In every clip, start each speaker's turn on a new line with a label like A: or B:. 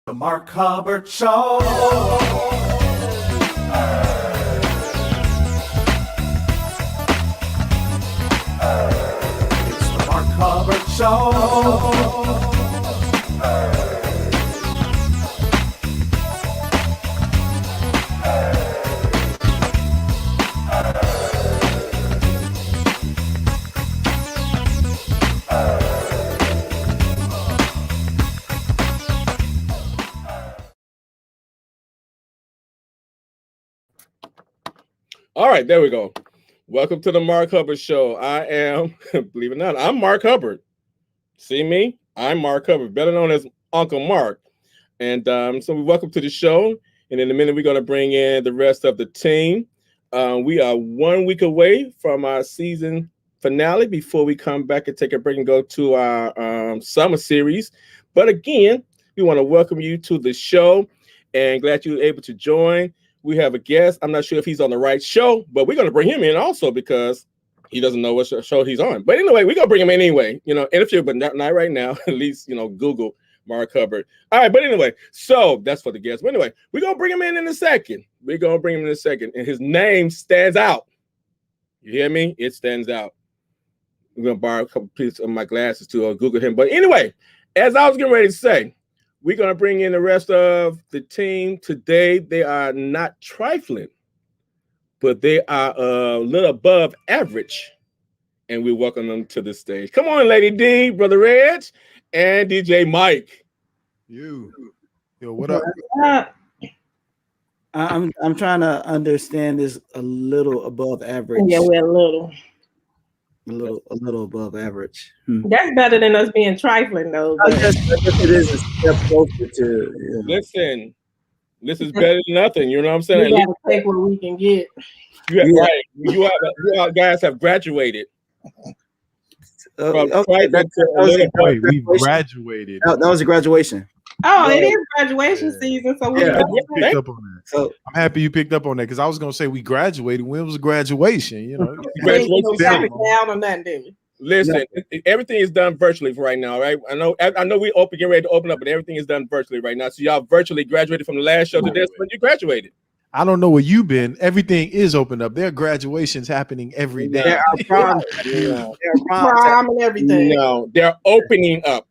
A: The Mark Hubbard Show. It's the Mark Hubbard Show.
B: All right, there we go. Welcome to the Mark Hubbard Show. I am, believe it or not, I'm Mark Hubbard. See me? I'm Mark Hubbard, better known as Uncle Mark. And so welcome to the show. And in a minute, we're going to bring in the rest of the team. We are 1 week away from our season finale before we come back and take a break and go to our summer series. But again, we want to welcome you to the show and glad you were able to join. We have a guest. I'm not sure if he's on the right show, but we're going to bring him in also because he doesn't know what show he's on. But anyway, we're going to bring him in anyway. And if you're, but not right now, at least, Google Mark Hubbard. All right, but anyway, so that's for the guest. But anyway, we're going to bring him in a second. And his name stands out. You hear me? It stands out. I'm going to borrow a couple pieces of my glasses to Google him. But anyway, as I was getting ready to say, we're going to bring in the rest of the team today. They are not trifling, but they are a little above average. And we welcome them to the stage. Come on, Lady D, Brother Reg, and DJ Mike.
C: Yo, what up?
D: I'm trying to understand this a little above average.
E: Yeah, we're a
D: little above average.
E: That's better than us being trifling, though.
D: I guess it is a step closer to.
B: Listen, this is better than nothing. You know what I'm saying?
E: We gotta take what we can get.
B: Right. You guys have graduated.
D: We
C: graduated.
D: That was a graduation.
E: Oh, it is graduation season, so we
C: picked up on that. So I'm happy you picked up on that because I was gonna say we graduated. When was graduation?
B: Graduation
E: down on that, didn't we?
B: Listen, everything is done virtually right now, right? I know we getting ready to open up, but everything is done virtually right now. So y'all virtually graduated from the last show to this, but you graduated.
C: I don't know where you've been. Everything is opened up. There are graduations happening every day.
D: There are proms.
E: Prom and everything.
B: No, they're opening up.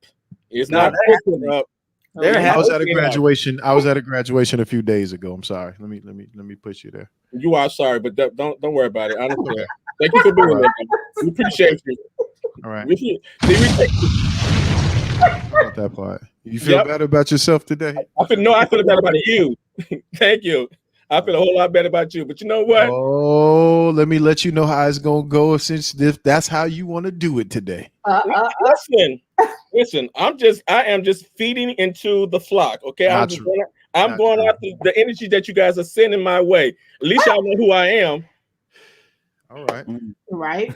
B: It's not opening up.
C: I was at a graduation. I was at a graduation a few days ago. I'm sorry. Let me push you there.
B: You are sorry, but don't worry about it. I don't care. Thank you for doing that. We appreciate you.
C: All right.
B: About
C: that part. You feel better about yourself today?
B: I feel better about you. Thank you. I feel a whole lot better about you. But you know what?
C: Oh, let me let you know how it's gonna go since that's how you want to do it today.
B: Listen. I am just feeding into the flock. Okay, I'm going after the energy that you guys are sending my way. At least y'all know who I am.
C: All right.
E: Right.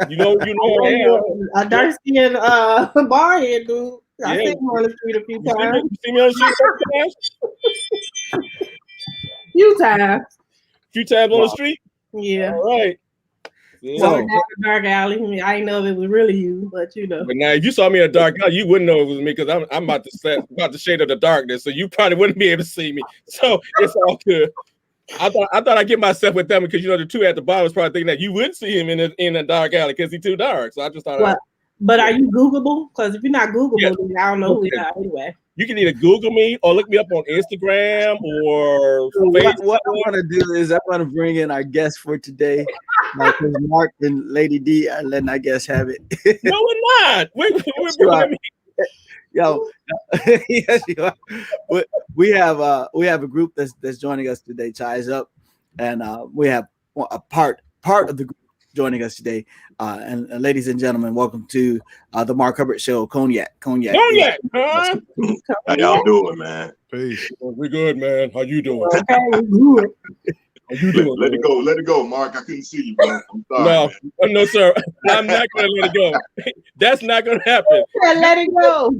B: You know who I am.
E: A dark-skinned barhead dude. I seen him on the street a few times.
B: You see me on the street?
E: Few times
B: on the street?
E: Yeah.
B: All right.
E: So, dark alley. I didn't know if it was really you, but you know.
B: But now, if you saw me in a dark alley, you wouldn't know it was me because I'm about the shade of the darkness, so you probably wouldn't be able to see me. So it's all good. I thought I'd get myself with them because the two at the bottom was probably thinking that you wouldn't see him in a dark alley because he's too dark. So I just thought.
E: But are you Googleable? Because if you're not Googleable, then I don't know who you are anyway.
B: You can either Google me or look me up on Instagram or Facebook.
D: What I want to do is I want to bring in our guest for today. Mark and Lady D are letting our guests have it.
B: No, we're not. We're bringing
D: Yo, yes, you are. But we have a group that's joining us today, Chise up, and we have a part of the group joining us today. And ladies and gentlemen, welcome to the Mark Hubbard Show. Cognac.
B: Huh?
F: How y'all doing, man?
C: Peace.
B: We're good, man. How you doing?
E: Okay, good.
F: Let it go, Mark. I couldn't see you, bro. I'm sorry.
B: No, sir. I'm not going to let it go. That's not going to happen.
E: Let it go.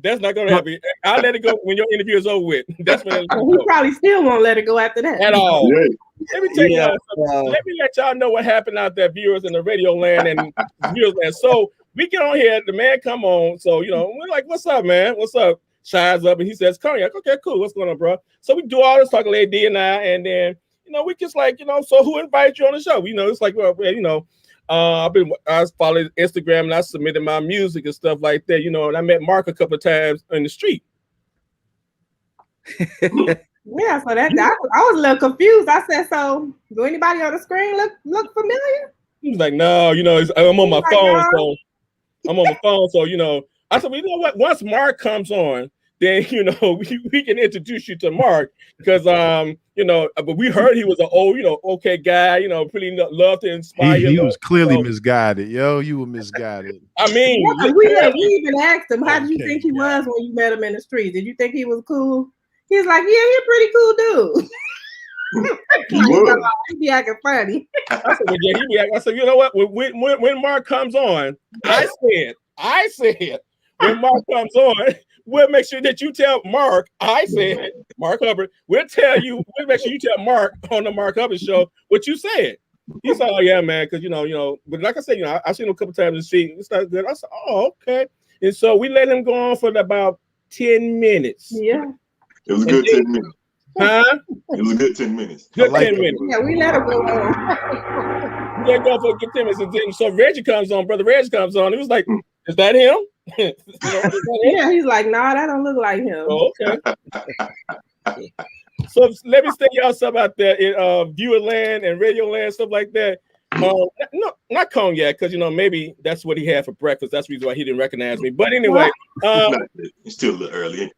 B: That's not going to happen. I'll let it go when your interview is over with. That's when
E: he probably still won't let it go after that.
B: At all.
F: Yeah.
B: Let me tell y'all something. Let me let y'all know what happened out there, viewers in the radio land and viewers land. So we get on here, the man come on. So, we're like, what's up, man? What's up? Chise up and he says, Cognac, okay, cool. What's going on, bro? So we do all this talking, Lady D and I, and then, we just like, so who invited you on the show? It's like, well, I followed Instagram and I submitted my music and stuff like that, and I met Mark a couple of times in the street.
E: Yeah, so I was a little confused. I said, so do anybody on the screen look familiar?
B: He was like, no, I'm on my phone, so I'm on my phone, so I said, well, you know what? Once Mark comes on, then we can introduce you to Mark because but we heard he was an old, okay guy, pretty love to inspire.
C: He was clearly misguided, yo. You were misguided.
B: I mean,
E: we even asked him, how did you think he was when you met him in the street? Did you think he was cool? He's like, yeah, he's a pretty cool dude. He be acting funny.
B: I said, you know what? When Mark comes on, I said, when Mark comes on, we'll make sure that you tell Mark. I said, Mark Hubbard. We'll make sure you tell Mark on the Mark Hubbard show what you said. He said, oh yeah, man, because but like I said, I've seen him a couple times and see it's not good. I said, oh, okay. And so we let him go on for about 10 minutes.
E: Yeah.
F: It was a good 10 minutes.
B: Huh?
F: It was a good 10 minutes.
B: Good 10 minutes.
E: Yeah, we let him go on.
B: We let him go for a good 10 minutes. And then, so Reggie comes on, Brother Reggie comes on. He was like, is that him?
E: Yeah, he's like, nah, that don't look like him.
B: Oh, okay. So let me tell y'all something out there in viewer land and radio land, stuff like that. No, not Cognac, because maybe that's what he had for breakfast. That's the reason why he didn't recognize me. But anyway,
F: it's still a little early.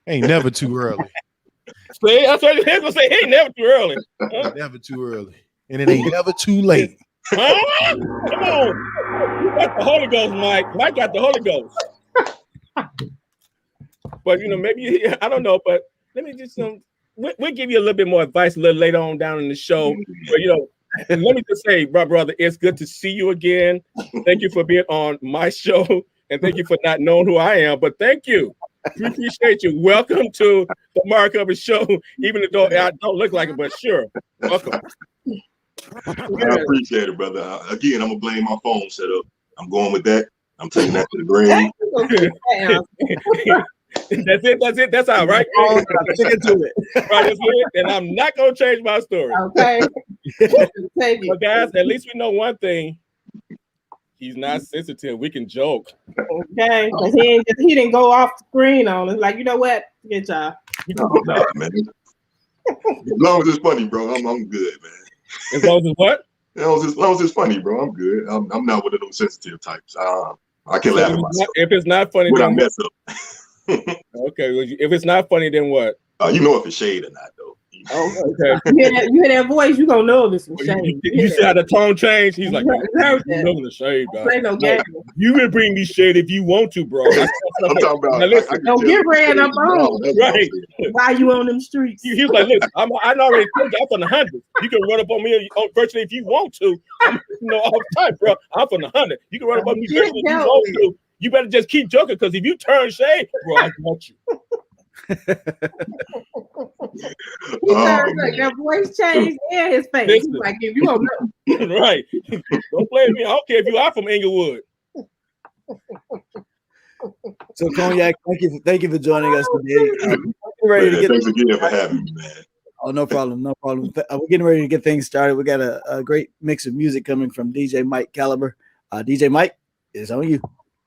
C: Ain't never too early.
B: See, that's what I was gonna say. Ain't never too early. Huh?
C: Never too early, and it ain't never too late.
B: Huh? Come on, you got the Holy Ghost, Mike. Mike got the Holy Ghost. But maybe I don't know. But let me just we'll give you a little bit more advice a little later on down in the show. But let me just say, my brother, it's good to see you again. Thank you for being on my show, and thank you for not knowing who I am. But thank you. We appreciate you. Welcome to the Mark Hubbard Show, even though I don't look like it, but sure. Welcome.
F: I appreciate it, brother. Again, I'm going to blame my phone setup. I'm going with that. I'm taking that to the grave.
B: That's it. That's all right.
D: Stick into it.
B: Right, that's it. And I'm not going to change my story.
E: Okay.
B: But guys, at least we know one thing. He's not sensitive. We can joke.
E: Okay, because he didn't go off the screen on us. Like, you know what? Get y'all.
F: No, man. As long as it's funny, bro, I'm good, man.
B: As long as it's what?
F: As long as it's funny, bro, I'm good. I'm not one of those sensitive types. I can laugh at myself.
B: If it's not funny,
F: when
B: then
F: I mess up.
B: Okay, if it's not funny, then what?
F: You know if it's shade or not, though.
B: Oh, okay.
E: You hear that voice, you gonna know this was shade.
B: You see how the tone changed? He's like, you know the shade, dog. You can bring me shade if you want to, bro.
F: I'm talking about.
B: Now, listen,
E: don't get ran up on.
B: Right.
E: Why you on them streets?
B: He was like, listen, I already told you I'm from the 100. You can run up on me virtually if you want to. I'm all the time, bro. I'm from the 100. You can run up on me virtually if you want to. You better just keep joking, because if you turn shade, bro, I want you.
E: That voice changed and his face. He's like, if you don't know.
B: Right. Don't play with me. I don't care if you are from Inglewood.
D: So Cognac, thank you for joining us today.
F: Thanks again for having me, man.
D: Oh, no problem. We're getting ready to get things started. We got a great mix of music coming from DJ Mike Caliber. DJ Mike, it's on you.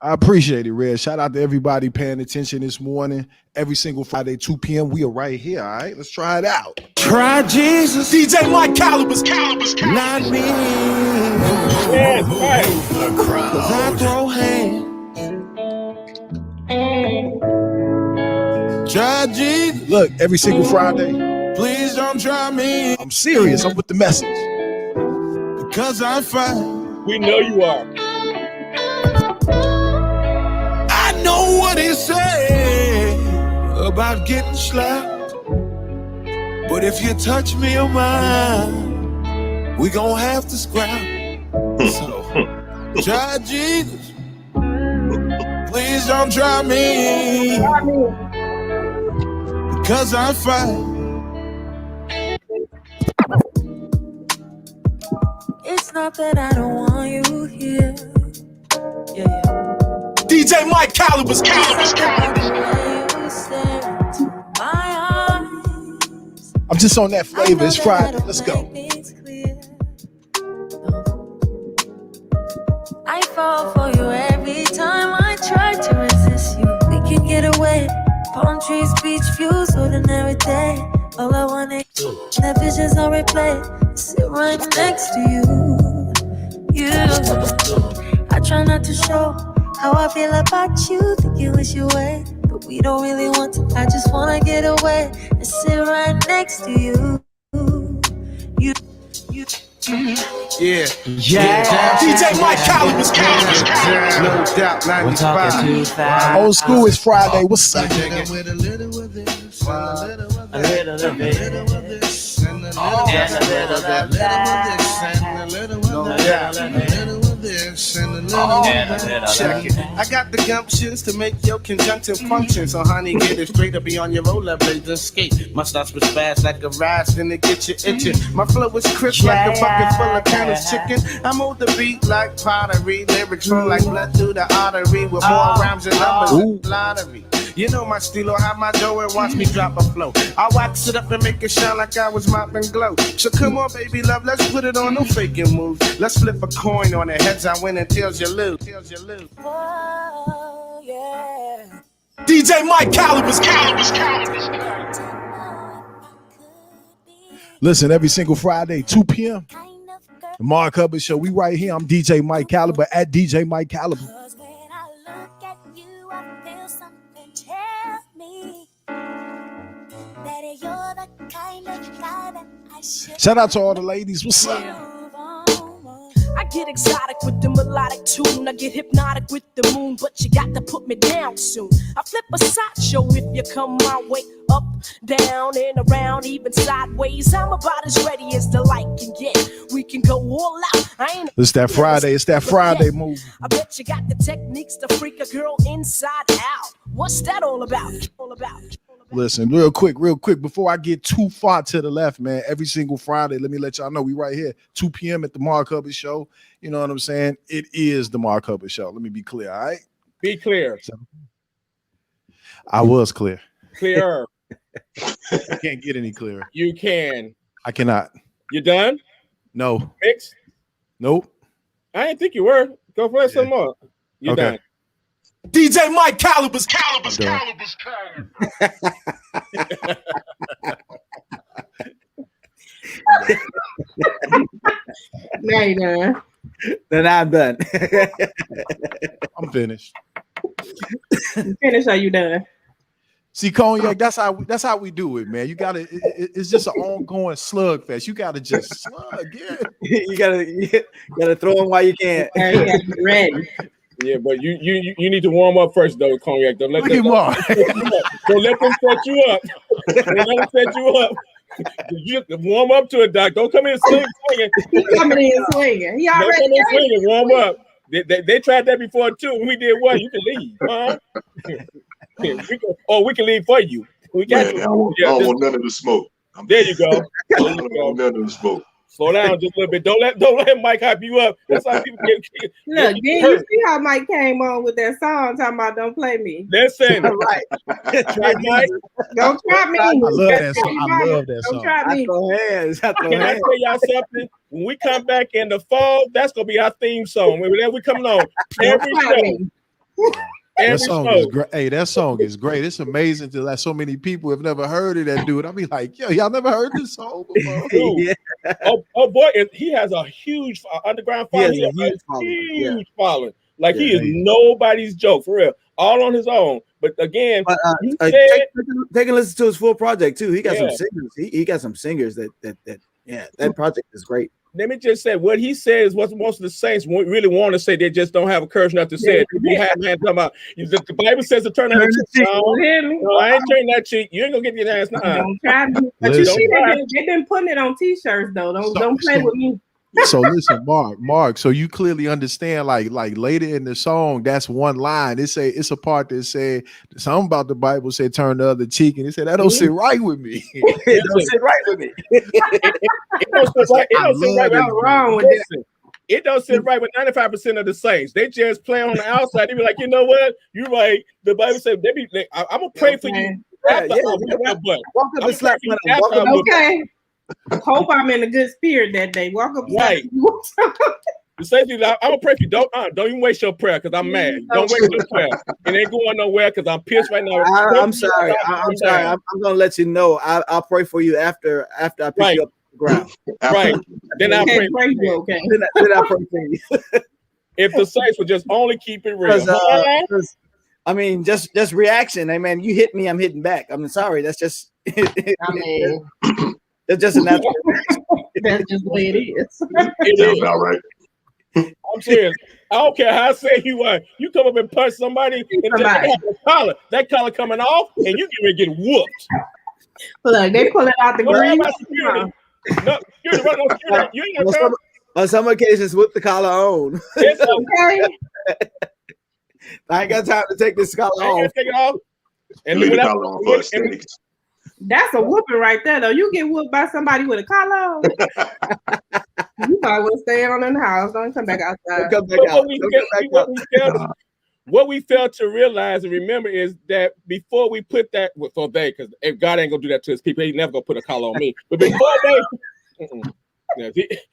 C: I appreciate it, Red. Shout out to everybody paying attention this morning. Every single Friday, 2 p.m. We are right here. All right, let's try it out.
A: Try Jesus. DJ Mike Calibers. Not me.
B: Yes, right.
A: The crowd. 'Cause I throw hands. Try Jesus.
C: Look, every single Friday.
A: Please don't try me.
C: I'm serious. I'm with the message.
A: Because I'm fine.
B: We know you are.
A: I know what he said about getting slapped. But if you touch me or mine, we gon' have to scrap. So, try Jesus. Please don't try me. Because I'm fine.
G: It's not that I don't want you here. Yeah.
A: DJ DJ Mike Caliber's I'm just on that flavor. It's Friday. Let's go.
G: I fall for you every time I try to resist you. We can get away. Palm trees, beach views, ordinary day. All I want is that vision's on replay. Sit right next to you. I try not to show how I feel about you. Think you wish you away, but we don't really want to. I just wanna get away and sit right next to you.
A: Yeah. DJ Mike Caliber's
H: No doubt, 95.
C: Old school is Friday. What's up?
H: With a little of this, and a little of that, and a little of this, and a little of that, and a little of that, and a little of this, and a little of that. Check it. I got the gumptions to make your conjunction function. So honey, get it straight up beyond your rollerblades and skate. My stops was fast like a rise, then it get you itching. My flow is crisp like a bucket full of Candles chicken. I move the beat like pottery. Lyrics flow like blood through the artery with more rhymes and numbers than lottery. You know my stilo, how my dough and watch me drop a flow. I wax it up and make it shine like I was mopping glow. So come on, baby love, let's put it on, no faking moves. Let's flip a coin on it, heads I win and tails you lose.
G: Oh, yeah.
A: DJ Mike Caliber's
C: Listen, every single Friday, 2 p.m. The Mark Hubbard Show. We right here. I'm DJ Mike Caliber at DJ Mike Caliber. Shout out to all the ladies. What's up?
I: I get exotic with the melodic tune. I get hypnotic with the moon, but you got to put me down soon. I flip a sideshow if you come my way. Up, down, and around, even sideways. I'm about as ready as the light can get. We can go all out.
C: It's that Friday. It's that Friday move.
I: I bet you got the techniques to freak a girl inside out. What's that all about?
C: Listen, real quick, before I get too far to the left, man, every single Friday, let me let y'all know we right here, 2 p.m. at the Mark Hubbard Show. You know what I'm saying? It is the Mark Hubbard Show. Let me be clear, all right?
B: Be clear.
C: I was clear.
B: Clearer.
C: I can't get any clearer.
B: You can.
C: I cannot.
B: You done?
C: No.
B: Mix?
C: Nope.
B: I didn't think you were. Go play some more. You
C: Okay.
B: done.
A: DJ Mike Caliber's
E: Now you done.
D: Then I'm done.
C: I'm finished.
E: You finished or you done?
C: See, Cognac, that's how we do it, man. You gotta. It's just an ongoing slugfest. You gotta just slug. Yeah.
D: you gotta throw them while you can.
E: You gotta be ready.
B: Yeah, but you need to warm up first, though, Cognac. Don't let them set you up. Don't let them set you up. You warm up to it, Doc. Don't come in swinging.
E: He's coming in swinging. He already
B: come in swinging. Warm up. They tried that before too. When we did what? You can leave. Huh? We can leave for you. We got you.
F: I don't want none of the smoke.
B: There you go.
F: I don't want none of the smoke.
B: Slow down just a little bit. Don't let Mike hype you up. That's how people get
E: Look, then you see how Mike came on with that song talking about "Don't Play Me."
B: Listen,
D: right?
B: Try Mike.
E: Don't try me.
C: I love that song. I love that
E: Don't
C: song.
E: try me.
B: Can I tell y'all something? When we come back in the fall, that's gonna be our theme song. Whenever we coming on every show.
C: That song is great. Hey, that song is great. It's amazing to so many people have never heard of that dude. I'll be like, yo, y'all never heard this song before?
B: Yeah. Oh boy, he has a huge underground following. He has a huge following. Like he is nobody's joke for real. All on his own. But again,
D: take a listen to his full project too. He got some singers. He got some singers that project is great.
B: Let me just say what he says. What most of the saints really want to say, they just don't have a courage enough to say it. Talking about the Bible says to turn that cheek. No, I ain't turning that cheek. You ain't gonna get your ass now.
E: Don't try me. But you see, they've been putting it on T-shirts though. Don't play with me.
C: So listen, Mark. So you clearly understand, like later in the song, that's one line. It's a part that said something about the Bible said turn the other cheek, and he said that don't sit right with me.
D: It don't sit right with me.
B: It don't sit right. It don't sit right.
E: What's wrong with that?
B: it don't sit right with 95% of the saints. They just play on the outside. They be like, you know what? You're right. The Bible said they be. I'm gonna pray for you. Walk
D: up and slap one.
E: Okay. Hope I'm in a good spirit that day. Walk up.
B: Right. The safety, I'm gonna pray for you. Don't even waste your prayer because I'm mad. Don't waste your prayer. It ain't going nowhere because I'm pissed right now.
D: I'm sorry. I'm sorry. I'm gonna let you know. I'll pray for you after I pick you up off the ground.
B: Right. Then I'll pray for you.
E: Okay.
D: Then I'll pray for you.
B: If the saints would just only keep it real.
D: I mean, just reaction. Hey man, you hit me, I'm hitting back. I'm sorry. That's just that's just a natural.
E: That's just the way it is.
F: It sounds about right.
B: I'm serious. I don't care how say you are. You come up and punch somebody and they have a collar. That collar coming off, and you can get whooped.
E: Look, they pull it out the green.
D: On some occasions, with the collar on.
B: It's okay.
D: I ain't got time to take this collar off.
B: Take it off.
F: And leave the collar on for aesthetics.
E: That's a whooping right there, though. You get whooped by somebody with a collar on. You might well stay on in the house. Don't come back outside.
D: Come back out.
B: What we failed to realize and remember is that before we put that, because if God ain't gonna do that to his people, he never gonna put a collar on me. But before he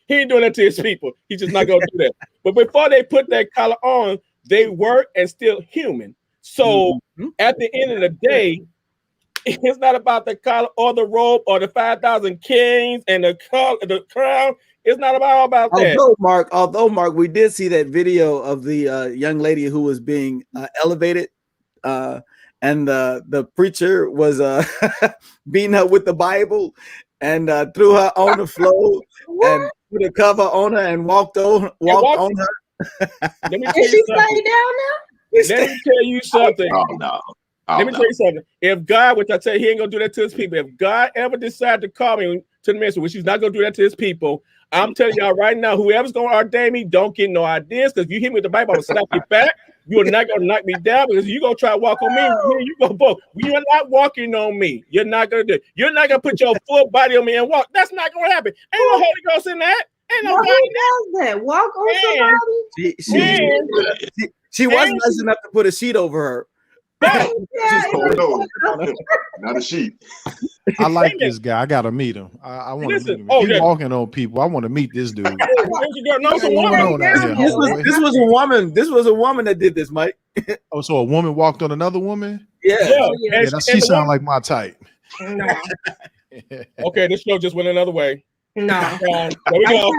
B: ain't doing that to his people. He's just not gonna do that. But before they put that collar on, they were and still human. So at the end of the day, it's not about the collar or the robe or the 5,000 kings and the crown. It's not about that.
D: Although Mark, we did see that video of the young lady who was being elevated, and the preacher was beating her with the Bible and threw her on the floor and put a cover on her and walked on her.
B: Let me
E: Is she staying down now?
B: Let me tell you something. Let me tell you something. If God, which I tell you, he ain't gonna do that to his people. If God ever decide to call me to the ministry, which he's not gonna do that to his people, I'm telling y'all right now, whoever's gonna ordain me, don't get no ideas. Because if you hit me with the Bible, I'm gonna slap you back. You're not gonna knock me down because you're gonna try to walk on me. You go both. You're not walking on me. You're not gonna do it. You're not gonna put your full body on me and walk. That's not gonna happen. Ain't no Holy Ghost in that. Ain't no
E: Who does that? Walk on somebody?
D: She wasn't nice enough to put a sheet over her.
F: Not a sheet.
C: I like this guy. I gotta meet him. I want to meet him. He's walking on people. I want to meet this dude.
D: This was a woman. This was a woman that did this, Mike.
C: Oh, so a woman walked on another woman?
D: Yeah.
C: She sounds like my type.
E: No.
B: Okay, this show just went another way.
E: No.
B: There we go.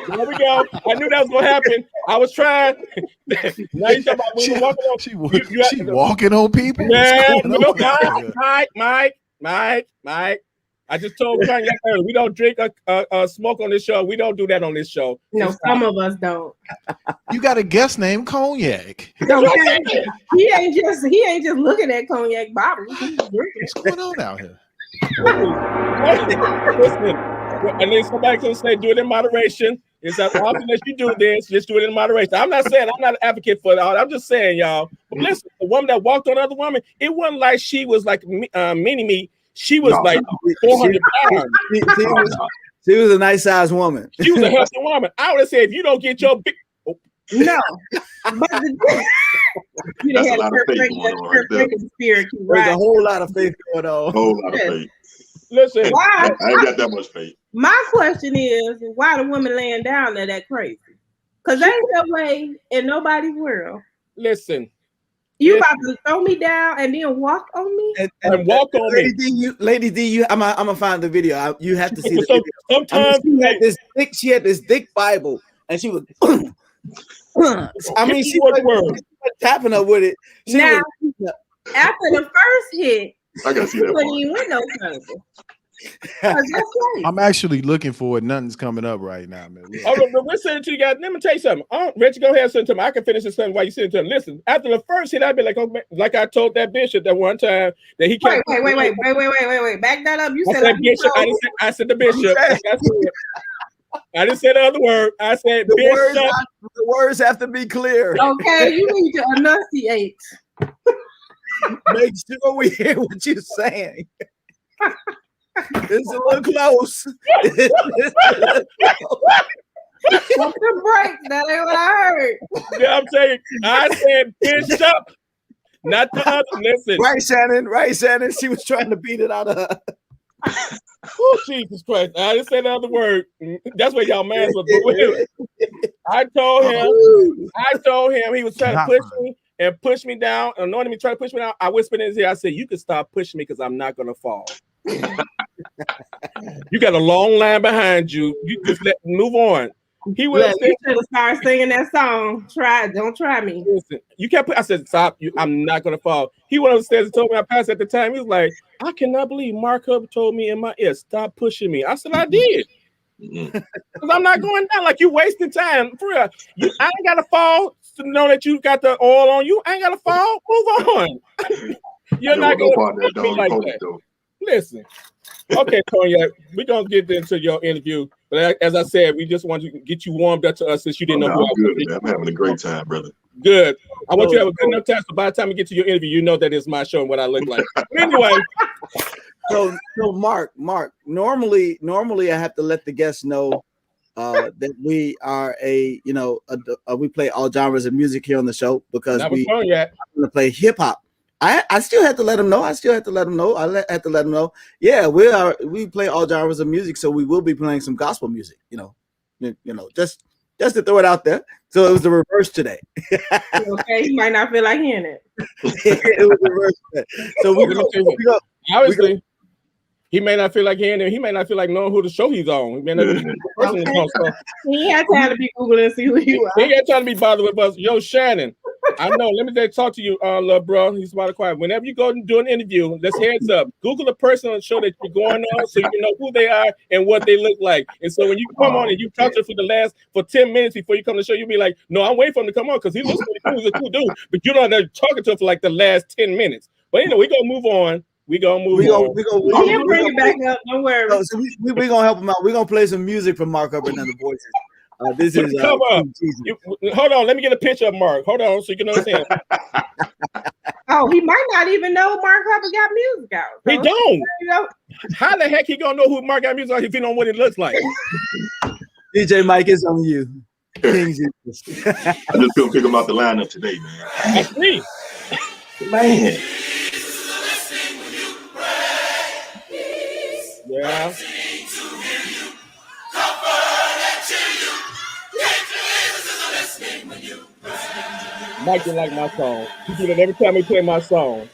B: There we go. I knew that was gonna happen. I was trying. Now you talking about women walking on.
C: She walking on people.
B: Yeah, Mike. I just told Kanye earlier, we don't drink smoke on this show. We don't do that on this show.
E: No, some of us don't.
C: You got a guest named Cognac.
E: Okay. He ain't just looking at cognac bottles.
C: What's going on out here?
B: Listen, and then somebody can say, do it in moderation. It's as often as you do this, just do it in moderation. I'm not saying I'm not an advocate for that. I'm just saying, y'all. But listen, the woman that walked on another woman, it wasn't like she was like mini-me. She was like 400 pounds.
D: She was a nice sized woman.
B: She was a healthy woman. I would have said, if you don't get your big.
E: No. But you had a spirit.
D: There's a whole lot of faith going on.
F: A whole lot of faith.
B: Listen,
F: I ain't got that much faith.
E: My question is, why the woman laying down there that crazy? Because ain't that way in nobody's world.
B: Listen.
E: You about to throw me down and then walk on me?
B: And walk on
D: me. Lady D, I'm gonna find the video. You have to see the video.
B: Sometimes
D: she had this thick Bible and she was I mean, she was tapping her with it.
E: Now, after the first hit,
F: I gotta see that
E: wouldn't even win no contest.
C: I'm actually looking for it. Nothing's coming up right now, man.
B: We're sending to you guys. Let me tell you something. Reggie, go ahead and send it to me. I can finish this something while you send it to him. Listen, after the first hit, I'd be like, okay, like I told that bishop that one time that he can't.
E: Wait. Back that up. You said
B: that bishop. I said the bishop. I didn't say the other word. I said
D: the
B: bishop.
D: The words have to be clear.
E: Okay, you need to enunciate.
D: Make sure we hear what you're saying. It's a little close.
E: Pump the brakes. That ain't what I heard.
B: Yeah, I'm saying, I said Bishop, not the other. Listen.
D: Right, Shannon. Right, Shannon. She was trying to beat it out of her.
B: Oh, Jesus Christ. I didn't say the other word. That's what y'all mad with. I told him he was trying to push me and push me down. And knowing me trying to push me down, I whispered in his ear, I said, you can stop pushing me because I'm not going to fall. You got a long line behind you. You just move on. He would have said,
E: you should have started singing that song. Don't try me.
B: Listen, you can't put. I said, stop. I'm not gonna fall. He went upstairs and told me I passed at the time. He was like, I cannot believe Mark Hubbard told me in my ear, stop pushing me. I said, I did. Because I'm not going down. Like, you wasting time. For real. I ain't gotta fall to know that you got the oil on you. I ain't gotta fall. Move on. You're not gonna push me like that. Listen. Okay, Tonya, we're gonna get into your interview. But as I said, we just want to get you warmed up to us since you didn't know who I was.
F: Good, man. I'm having a great time, brother.
B: Good. I want you to have a good enough time so by the time we get to your interview, you know that it's my show and what I look like. Anyway.
D: So Mark, normally I have to let the guests know that we are we play all genres of music here on the show because we're going to play hip hop. I still have to let them know. I had to let them know. Yeah, we play all genres of music, so we will be playing some gospel music. Just to throw it out there. So it was the reverse today.
E: Okay, you might not feel like hearing it.
D: It was the reverse today. So we go.
B: Obviously, he may not feel like hearing it. He may not feel like knowing who the show he's on. He may not be the person he's on. So
E: he had time to be Googling and see who you are.
B: He ain't trying to be bothered with us. Yo, Shannon. I know. Let me talk to you, little bro. He's about to quiet. Whenever you go and do an interview, let's heads up. Google the person on the show that you're going on so you can know who they are and what they look like. And so when you come on and you talk to them for 10 minutes before you come to the show, you'll be like, no, I'm waiting for him to come on because he looks pretty cool. He's a cool dude. But you're not there talking to him for like the last 10 minutes. But anyway, we're going to move on. We're going to move on.
E: We'll bring it back up. Don't worry.
D: So we're going to help him out. We're going to play some music from Mark Hubbard and the Voices. This is
B: come up. Hold on, let me get a picture of Mark. Hold on, so you can understand.
E: Oh, he might not even know Mark Hubbard got music out. So
B: he don't. How the heck he gonna know who Mark got music out if he don't know what it looks like?
D: DJ Mike, is on you.
F: I just couldn't pick him out the lineup today, man.
B: That's me,
F: man.
B: Yeah. Mike didn't like my song. He do that every time he play my song.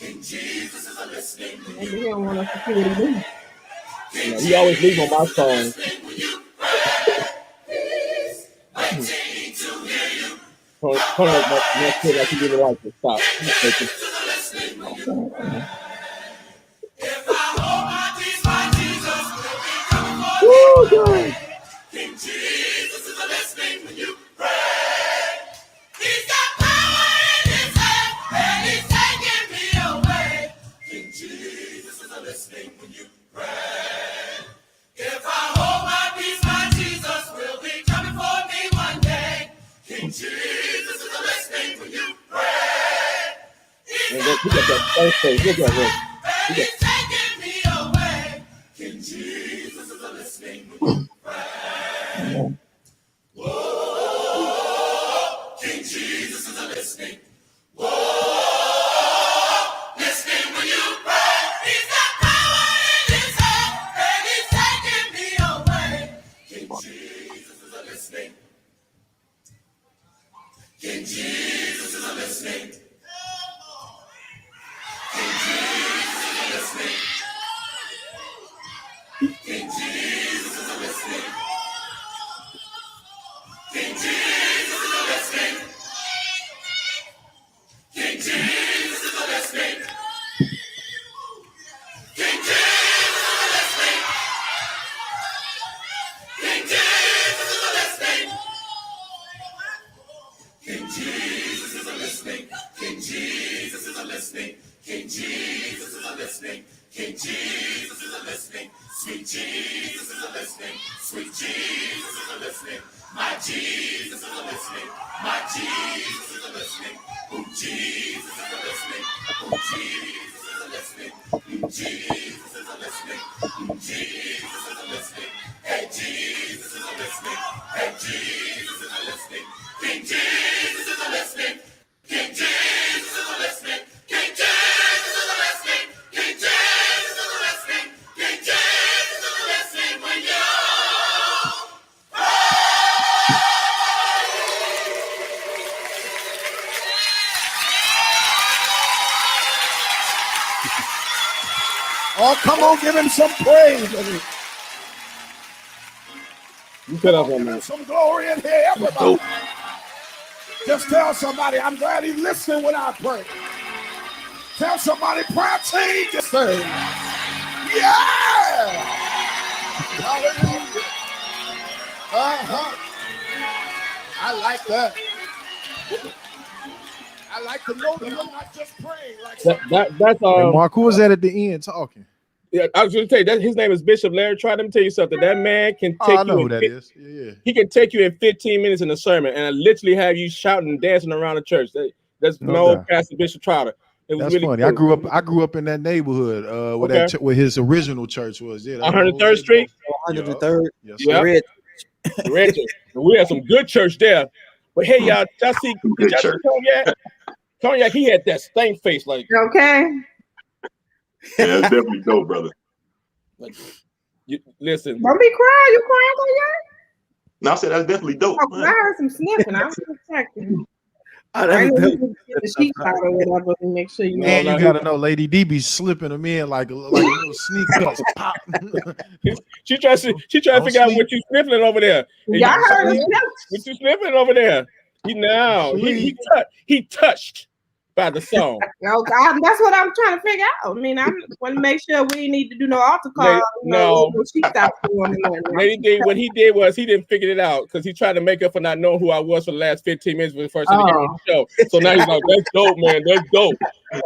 E: Maybe he don't want us to see what he do.
B: He always leaves on my song. Turn up my kid like he didn't like it. Stop. Woo, God.
A: King Jesus is listening when you pray. He's got power in his hand and he's taking me away. King Jesus is listening when you pray. If I hold my peace, my Jesus will be coming for me one day. King Jesus is listening when you pray. He's got power in his hand and he's taking me away. King Jesus is listening when you pray. Whoa, King Jesus is listening. Whoa, listening when you pray. He's got power in his hand and he's taking me away. King Jesus is listening. King Jesus is listening. King Jesus is listening. King Jesus is listening. King Jesus is listening. King Jesus is listening. King Jesus is listening. King Jesus is listening. King Jesus is listening. King Jesus is listening. King Jesus is listening. King Jesus is listening. Sweet Jesus is listening. Sweet Jesus is listening. My Jesus is listening. My Jesus is listening. Oh, Jesus is listening. Oh, Jesus is listening. Jesus is listening. Jesus is listening. Hey, Jesus is listening. Hey,
C: Oh, come on, give him some praise.
B: You put up on
C: Give him
B: that.
C: some glory in here, everybody. Just tell somebody, I'm glad he's listening when I pray. Tell somebody, prayer change this thing. Yeah! Hallelujah. I like that. I like to know that I'm not just praying like
B: That's
C: Hey, Mark, who was that at the end talking?
B: Yeah, I was going to tell you that his name is Bishop Larry. Try to tell you something. That man can take
C: I know
B: you.
C: who that is. Yeah.
B: He can take you in 15 minutes in a sermon and literally have you shouting and dancing around the church. That's
C: No
B: my old
C: doubt.
B: pastor, Bishop Trotter. It was
C: That's
B: really
C: funny.
B: cool.
C: I grew up in that neighborhood where
B: Okay.
C: where his original church was. Yeah,
B: 103rd Street.
D: 103rd.
C: Yes,
B: Yeah.
D: Red.
B: Red church. We had some good church there. But hey, y'all see
F: Good church.
B: Cognac? Cognac, he had that stank face. Like,
E: Okay.
F: Yeah, that's definitely dope, brother.
B: like you, listen.
E: Don't be crying. You crying, Cognac?
F: No, I said that's definitely dope.
E: Oh, I heard some sniffing. I was protecting.
D: Oh,
E: I
D: that's
E: know you
D: dope.
E: can get the sheets out or whatever and make sure you
C: And
B: No,
C: you gotta know, Lady D be slipping them in like a little sneak cuts. Pop.
B: She trying to
C: Don't
B: figure out
C: sleep.
B: what you sniffling over there.
E: Y'all heard
C: sleep.
E: it.
B: What you sniffling over there? He touched by the song.
E: No, that's what I'm trying to figure out. I mean, I want to make sure we need to do no altar call.
B: No.
E: She stopped doing it.
B: Lady D, what he did was he didn't figure it out because he tried to make up for not knowing who I was for the last 15 minutes when the first time he came on the show. So now he's like, "That's dope, man. That's dope."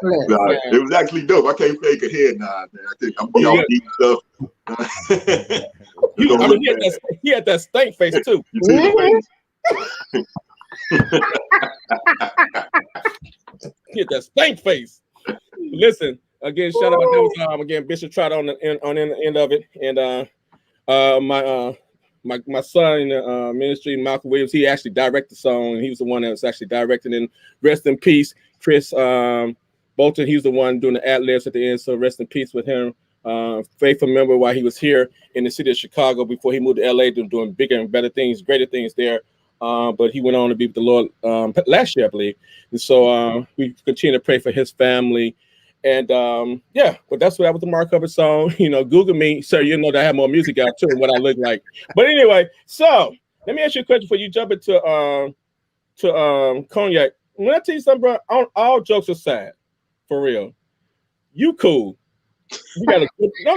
F: Nah, it was actually dope. I can't fake a head nod, man. I think I'm be all deep stuff.
B: He had that stank face too.
F: You see the face?
B: He had that stank face. Listen, again, shout out. That was again Bishop Trotter on the end of it, and my son in the ministry, Malcolm Williams, he actually directed the song. He was the one that was actually directing. And rest in peace, Chris Bolton. He was the one doing the ad-libs at the end. So rest in peace with him. Faithful member while he was here in the city of Chicago before he moved to LA, doing bigger and better things, greater things there. But he went on to be with the Lord last year, I believe. And so we continue to pray for his family. And but that's what that was the Mark Hubbard song. You know, Google me, sir. You know that I have more music out too and what I look like. But anyway, so let me ask you a question before you jump into Cognac. When I tell you something, bro, all jokes aside, for real, you cool. You got a good, no,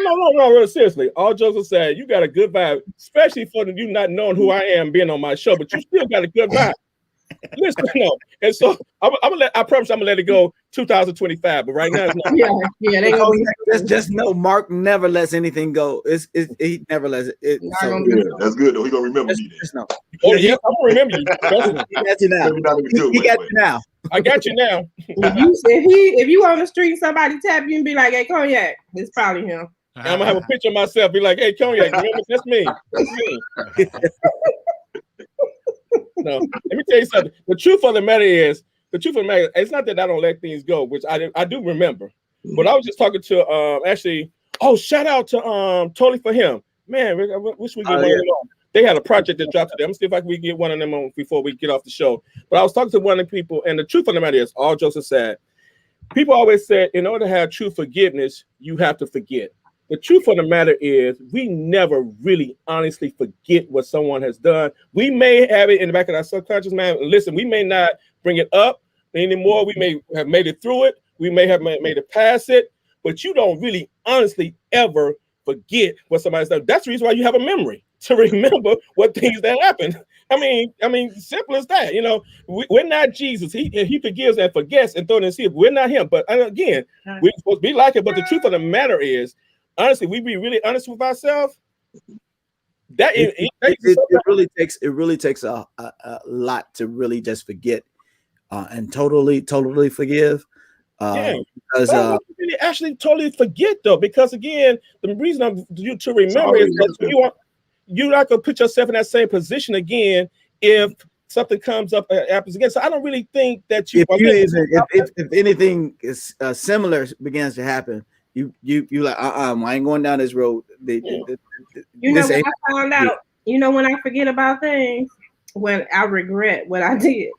B: really seriously. All jokes aside, you got a good vibe, especially for you not knowing who I am being on my show, but you still got a good vibe. Listen, no, and so I promise I'm gonna let it go 2025, but right now it's not.
E: Yeah, they gonna be
D: just know Mark never lets anything go. He never lets it. So,
F: yeah, that's good though. He gonna remember me then.
D: just know.
B: Oh yeah, I'm gonna remember you.
D: He got you now.
F: Maybe not in a good
D: He
F: way,
D: got
F: but-
D: you now.
B: I got you now.
E: if you on the street, somebody tap you and be like, "Hey, Cognac," it's probably him.
B: And I'm gonna have a picture of myself, be like, "Hey, Cognac, remember, that's me. That's me." No, let me tell you something. The truth of the matter is, it's not that I don't let things go, which I do remember. But I was just talking to actually. Oh, shout out to Totally For Him, man. I wish we get one of them on. They had a project that dropped today. I'm gonna see if we can get one of them on before we get off the show. But I was talking to one of the people, and the truth of the matter is, all jokes aside, people always said in order to have true forgiveness, you have to forget. The truth of the matter is, we never really honestly forget what someone has done. We may have it in the back of our subconscious mind. Listen, we may not bring it up anymore. We may have made it through it. We may have made it past it, but you don't really honestly ever forget what somebody's done. That's the reason why you have a memory, to remember what things that happened. I mean, simple as that. You know, we're not Jesus. He forgives and forgets and throws in the sea. We're not him. But again, we're supposed to be like it. But the truth of the matter is, honestly, we be really honest with ourselves.
D: It really takes a lot to really just forget and totally forgive. Because
B: really actually totally forget though, because again, the reason I'm you to remember is that you're not gonna put yourself in that same position again if something comes up happens again. So I don't really think that
D: if anything is similar begins to happen, you like I ain't going down this road.
E: When I found out, when I forget about things, when I regret what I did.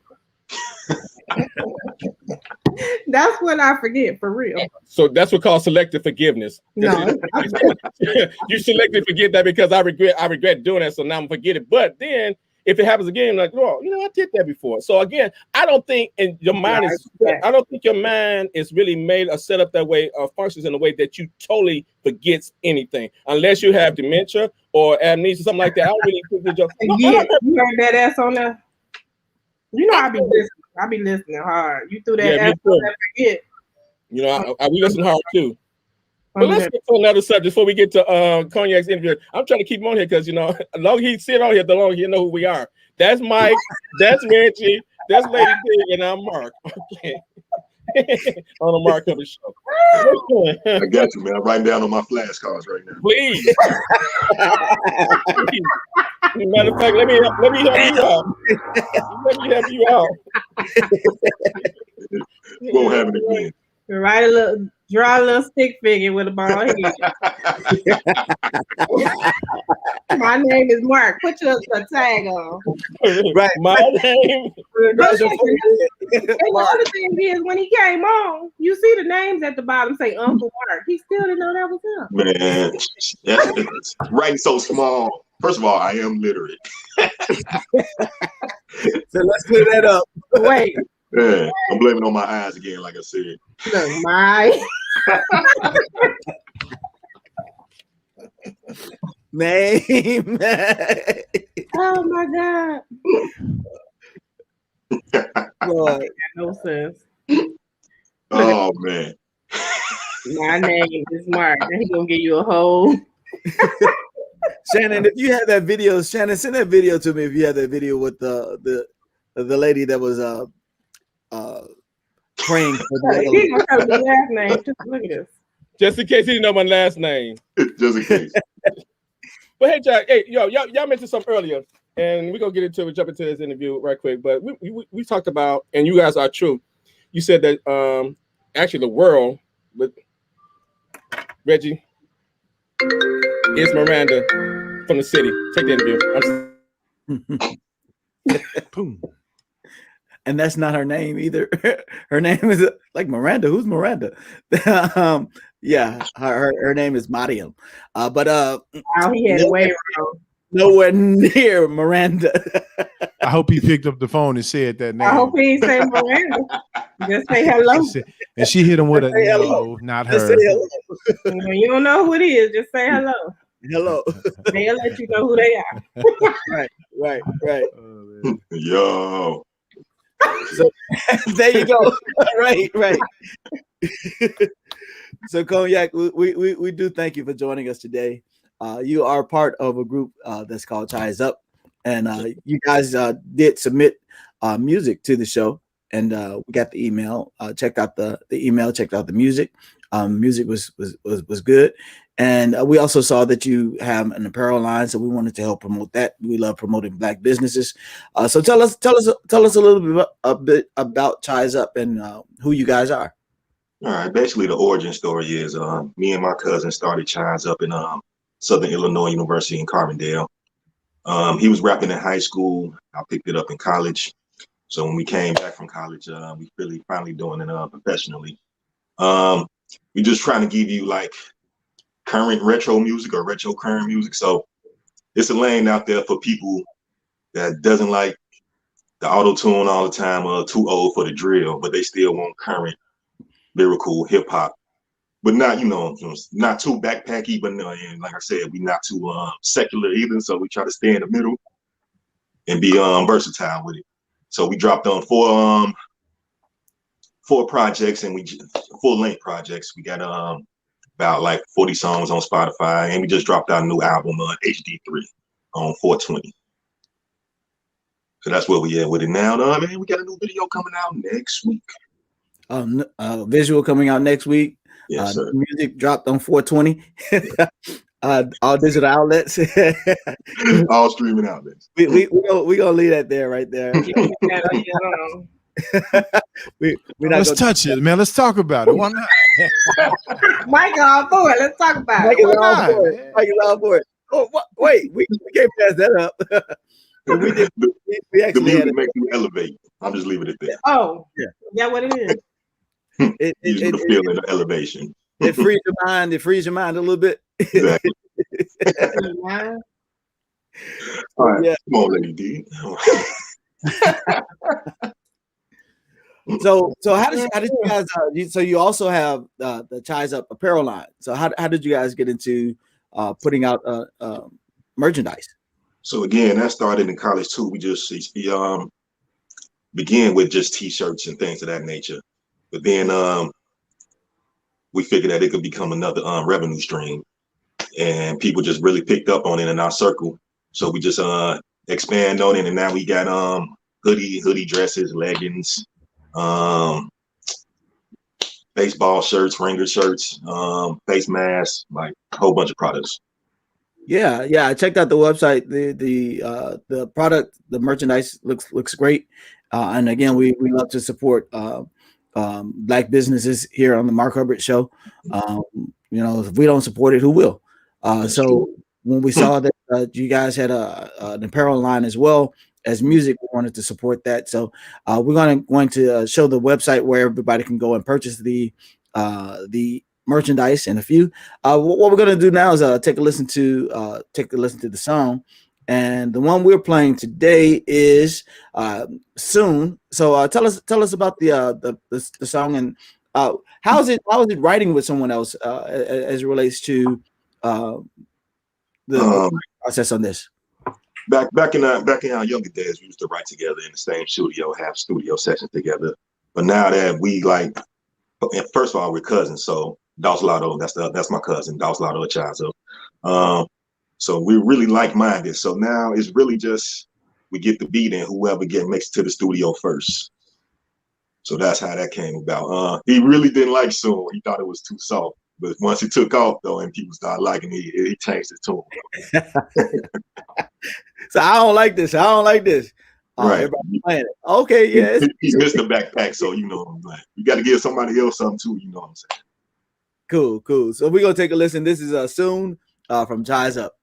E: That's what I forget for real.
B: So that's what called selective forgiveness.
E: No.
B: You selectively forget that because I regret doing that, so now I'm forget it. But then if it happens again, I'm like, oh, I did that before. So again, I don't think your mind is really made or set up that way or functions in a way that you totally forgets anything, unless you have dementia or amnesia, something like that. I don't really think
E: you heard that ass on there. I be listening hard. You threw that ass on there, forget.
B: We listen hard too. But let's get to another subject before we get to Cognac's interview. I'm trying to keep him on here because, the longer he sit on here, the longer he'll know who we are. That's Mike, that's Reggie, that's Lady Pig, and I'm Mark. Okay. On the Mark Hubbard Show.
F: I got you, man. I'm writing down on my flashcards right now.
B: Please. Matter of fact, let me help you out. Let me help you out.
F: Won't happen again.
E: Draw a little stick figure with a bald head. My name is Mark. Put your tag on.
B: Right. My name.
E: And the other thing is, when he came on, you see the names at the bottom say Uncle Mark. He still didn't know that was him.
F: Man, writing so small. First of all, I am literate.
D: So let's clear that up.
E: Wait.
F: Yeah, I'm blaming on my eyes again, like I said.
E: Look, my
D: name.
E: Oh my God.
D: Boy.
E: No sense.
F: Oh man.
E: My name is Mark. And he's gonna give you a whole.
D: Shannon, if you have that video, Shannon, send that video to me. If you have that video with the lady that was praying for the
E: He's gonna tell the last name. Just look at this.
B: Just in case he didn't know my last name.
F: Just in case.
B: But hey, Jack, y'all mentioned something earlier, and we're gonna get into it, jump into this interview right quick. But we talked about, and you guys are true. You said that actually the world, but Reggie is Miranda from the city. Take the
D: interview. And that's not her name either. Her name is like Miranda. Who's Miranda? Yeah, her name is Mariam. But
E: he had way wrong.
D: Nowhere near Miranda.
C: I hope he picked up the phone and said that name.
E: I hope he said Miranda. Just say hello.
C: And she hit him with a no, not her.
E: You don't know who it is. Just say hello.
D: Hello.
E: They'll let you know who they are.
D: Right.
F: Yo.
D: So there you go. Right. So Cognac, we do thank you for joining us today. You are part of a group that's called Chise Up, and you guys did submit music to the show, and we got the email. Checked out the email. Checked out the music. Music was good, and we also saw that you have an apparel line, so we wanted to help promote that. We love promoting Black businesses. So tell us a little bit about Chise Up and who you guys are.
F: All right. Basically, the origin story is me and my cousin started Chise Up in Southern Illinois University in Carbondale. He was rapping in high school. I picked it up in college. So when we came back from college, we really finally doing it professionally. We're just trying to give you like current retro music or retro current music. So it's a lane out there for people that doesn't like the auto tune all the time or too old for the drill, but they still want current lyrical hip hop. But not, not too backpacky, but no, and like I said, we not too secular either. So we try to stay in the middle and be versatile with it. So we dropped on four projects, and full length projects. We got about like 40 songs on Spotify, and we just dropped our new album HD3 on 420. So that's where we at with it now. Man, we got a new video coming out next week.
D: Visual coming out next week.
F: Yes, sir.
D: Music dropped on 420. All digital outlets.
F: All streaming outlets.
D: We gonna leave that there, right there.
C: Let's touch it, man. Let's talk about it. Why not?
E: Mike all for it. Let's talk about
D: Mike is all for it. Oh, wait, we can't pass that up. We actually
F: the music makes you elevate. I'm just leaving it there.
E: Oh,
D: Yeah.
E: is that what it is?
F: Usually the feeling of elevation.
D: It frees your mind. It frees your mind a little bit.
F: Exactly. All right,
D: Yeah.
F: come on, Lady D.
D: So how did you guys? So you also have the Chise Up apparel line. So how did you guys get into putting out merchandise?
F: So again, that started in college too. We began with just T-shirts and things of that nature, but then we figured that it could become another revenue stream, and people just really picked up on it in our circle. So we just expand on it, and now we got hoodie dresses, leggings, baseball shirts, ringer shirts, face masks, like a whole bunch of products.
D: Yeah, I checked out the website. The product, the merchandise looks great. And again, we love to support Black businesses here on the Mark Hubbard Show. If we don't support it, who will? So when we saw that you guys had an apparel line as well as music, we wanted to support that. So we're going to show the website where everybody can go and purchase the merchandise and a few. What we're going to do now is take a listen to the song. And the one we're playing today is Soon. So tell us about the song, and how is it writing with someone else as it relates to the process on this?
F: Back in our younger days, we used to write together in the same studio, have studio sessions together. But now that we first of all, we're cousins. So Dausalado, that's my cousin, Dausalado Chise. So we're really like-minded. So now it's really just we get the beat and whoever makes it to the studio first. So that's how that came about. He really didn't like Soon. He thought it was too soft. But once it took off though, and people started liking it, he changed the tune.
D: So I don't like this.
F: Right.
D: Everybody playing it. Okay, yeah.
F: He's Mr. Backpack, so you got to give somebody else something too. You know what I'm saying?
D: Cool. So we're gonna take a listen. This is Soon from Chise Up.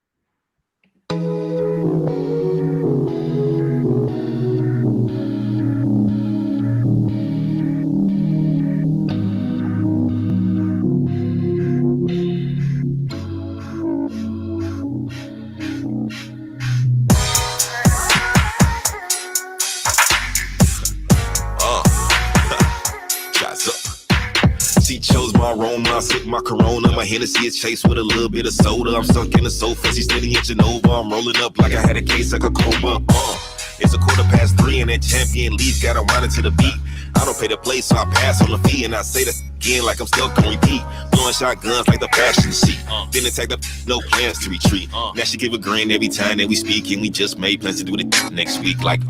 J: She chose my aroma, I sip my Corona. My Hennessy is chased with a little bit of soda. I'm sunk in the sofa, she's steady inching over. I'm rolling up like I had a case like a cobra. It's 3:15 and that champion leaf got to wind into the beat. I don't pay the play, so I pass on the fee. And I say that again like I'm still gonna repeat. Blowing shotguns like the passion sheet. Been attacked up, no plans to retreat. Now she give a grin every time that we speak. And we just made plans to do it next week like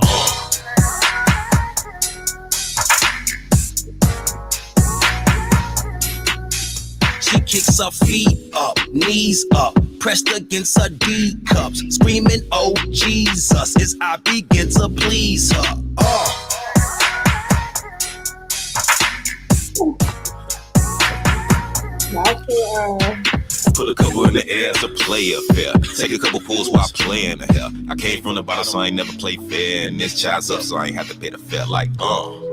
I: She kicks her feet up, knees up, pressed against her D cups, screaming, "Oh Jesus!" as I begin to please her.
J: Put a couple in the air as a player fair. Take a couple pulls while playing the hell. I came from the bottom, so I ain't never played fair. And this Chise Up, so I ain't have to pay the fare like Told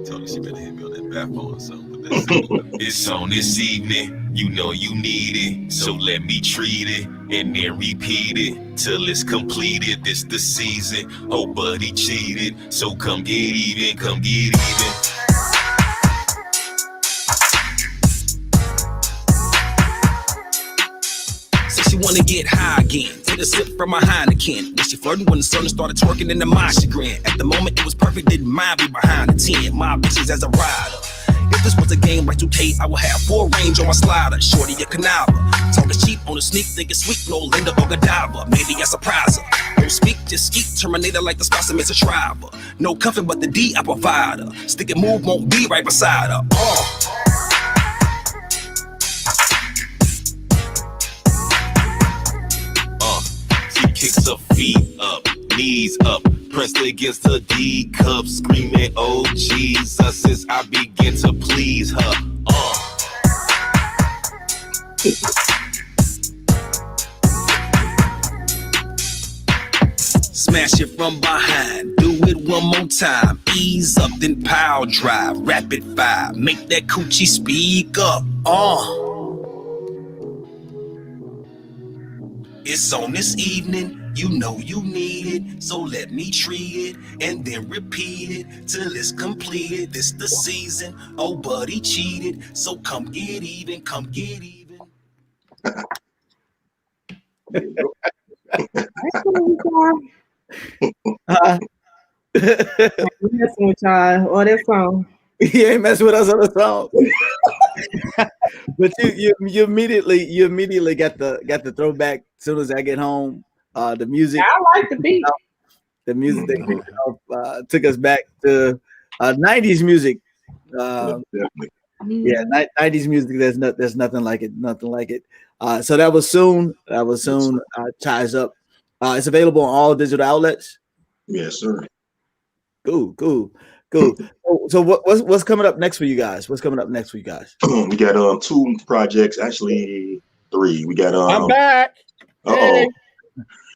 J: her she better hit me on that backbone or something. It's on this evening, you know you need it, so let me treat it and then repeat it till it's completed. This the season, oh buddy cheated, so come get even, come get even.
I: So she wanna get high again, take a sip from my Heineken. When she flirting when the sun started twerking in the my chagrin. At the moment it was perfect, didn't mind be behind the 10. My bitches as a rider. If this was a game like 2K, I would have full range on my slider. Shorty a canava, talking cheap on the sneak, thinking sweet, no Linda or Godiva. Maybe I surprise her. Don't speak, just skeet, Terminator like the specimen, a driver. No cuffing, but the D I provide her. Stick and move won't be right beside her.
J: She kicks her feet up, knees up, pressed against her D cup, screaming, "Oh Jesus!" as I begin to please her.
I: Smash it from behind, do
J: it one more time. Ease up, then power drive. Rapid fire, make that coochie speak up. It's on this evening, you know you need it, so let me treat it and then repeat it till it's completed. This the season, oh buddy cheated, so come get even, come get even.
E: Messing with y'all or that song.
D: He ain't messing with us on the song. But you immediately got the throwback as soon as I get home. The music.
E: I like the beat.
D: The music that took us back to 90s music.
F: Definitely.
D: Yeah, 90s music. There's nothing like it. Nothing like it. So that was soon. Chise Up. It's available on all digital outlets.
F: Yes, sir.
D: Cool. So what's coming up next for you guys?
F: We got 2 projects, actually 3. We got
B: I'm back.
F: Hey.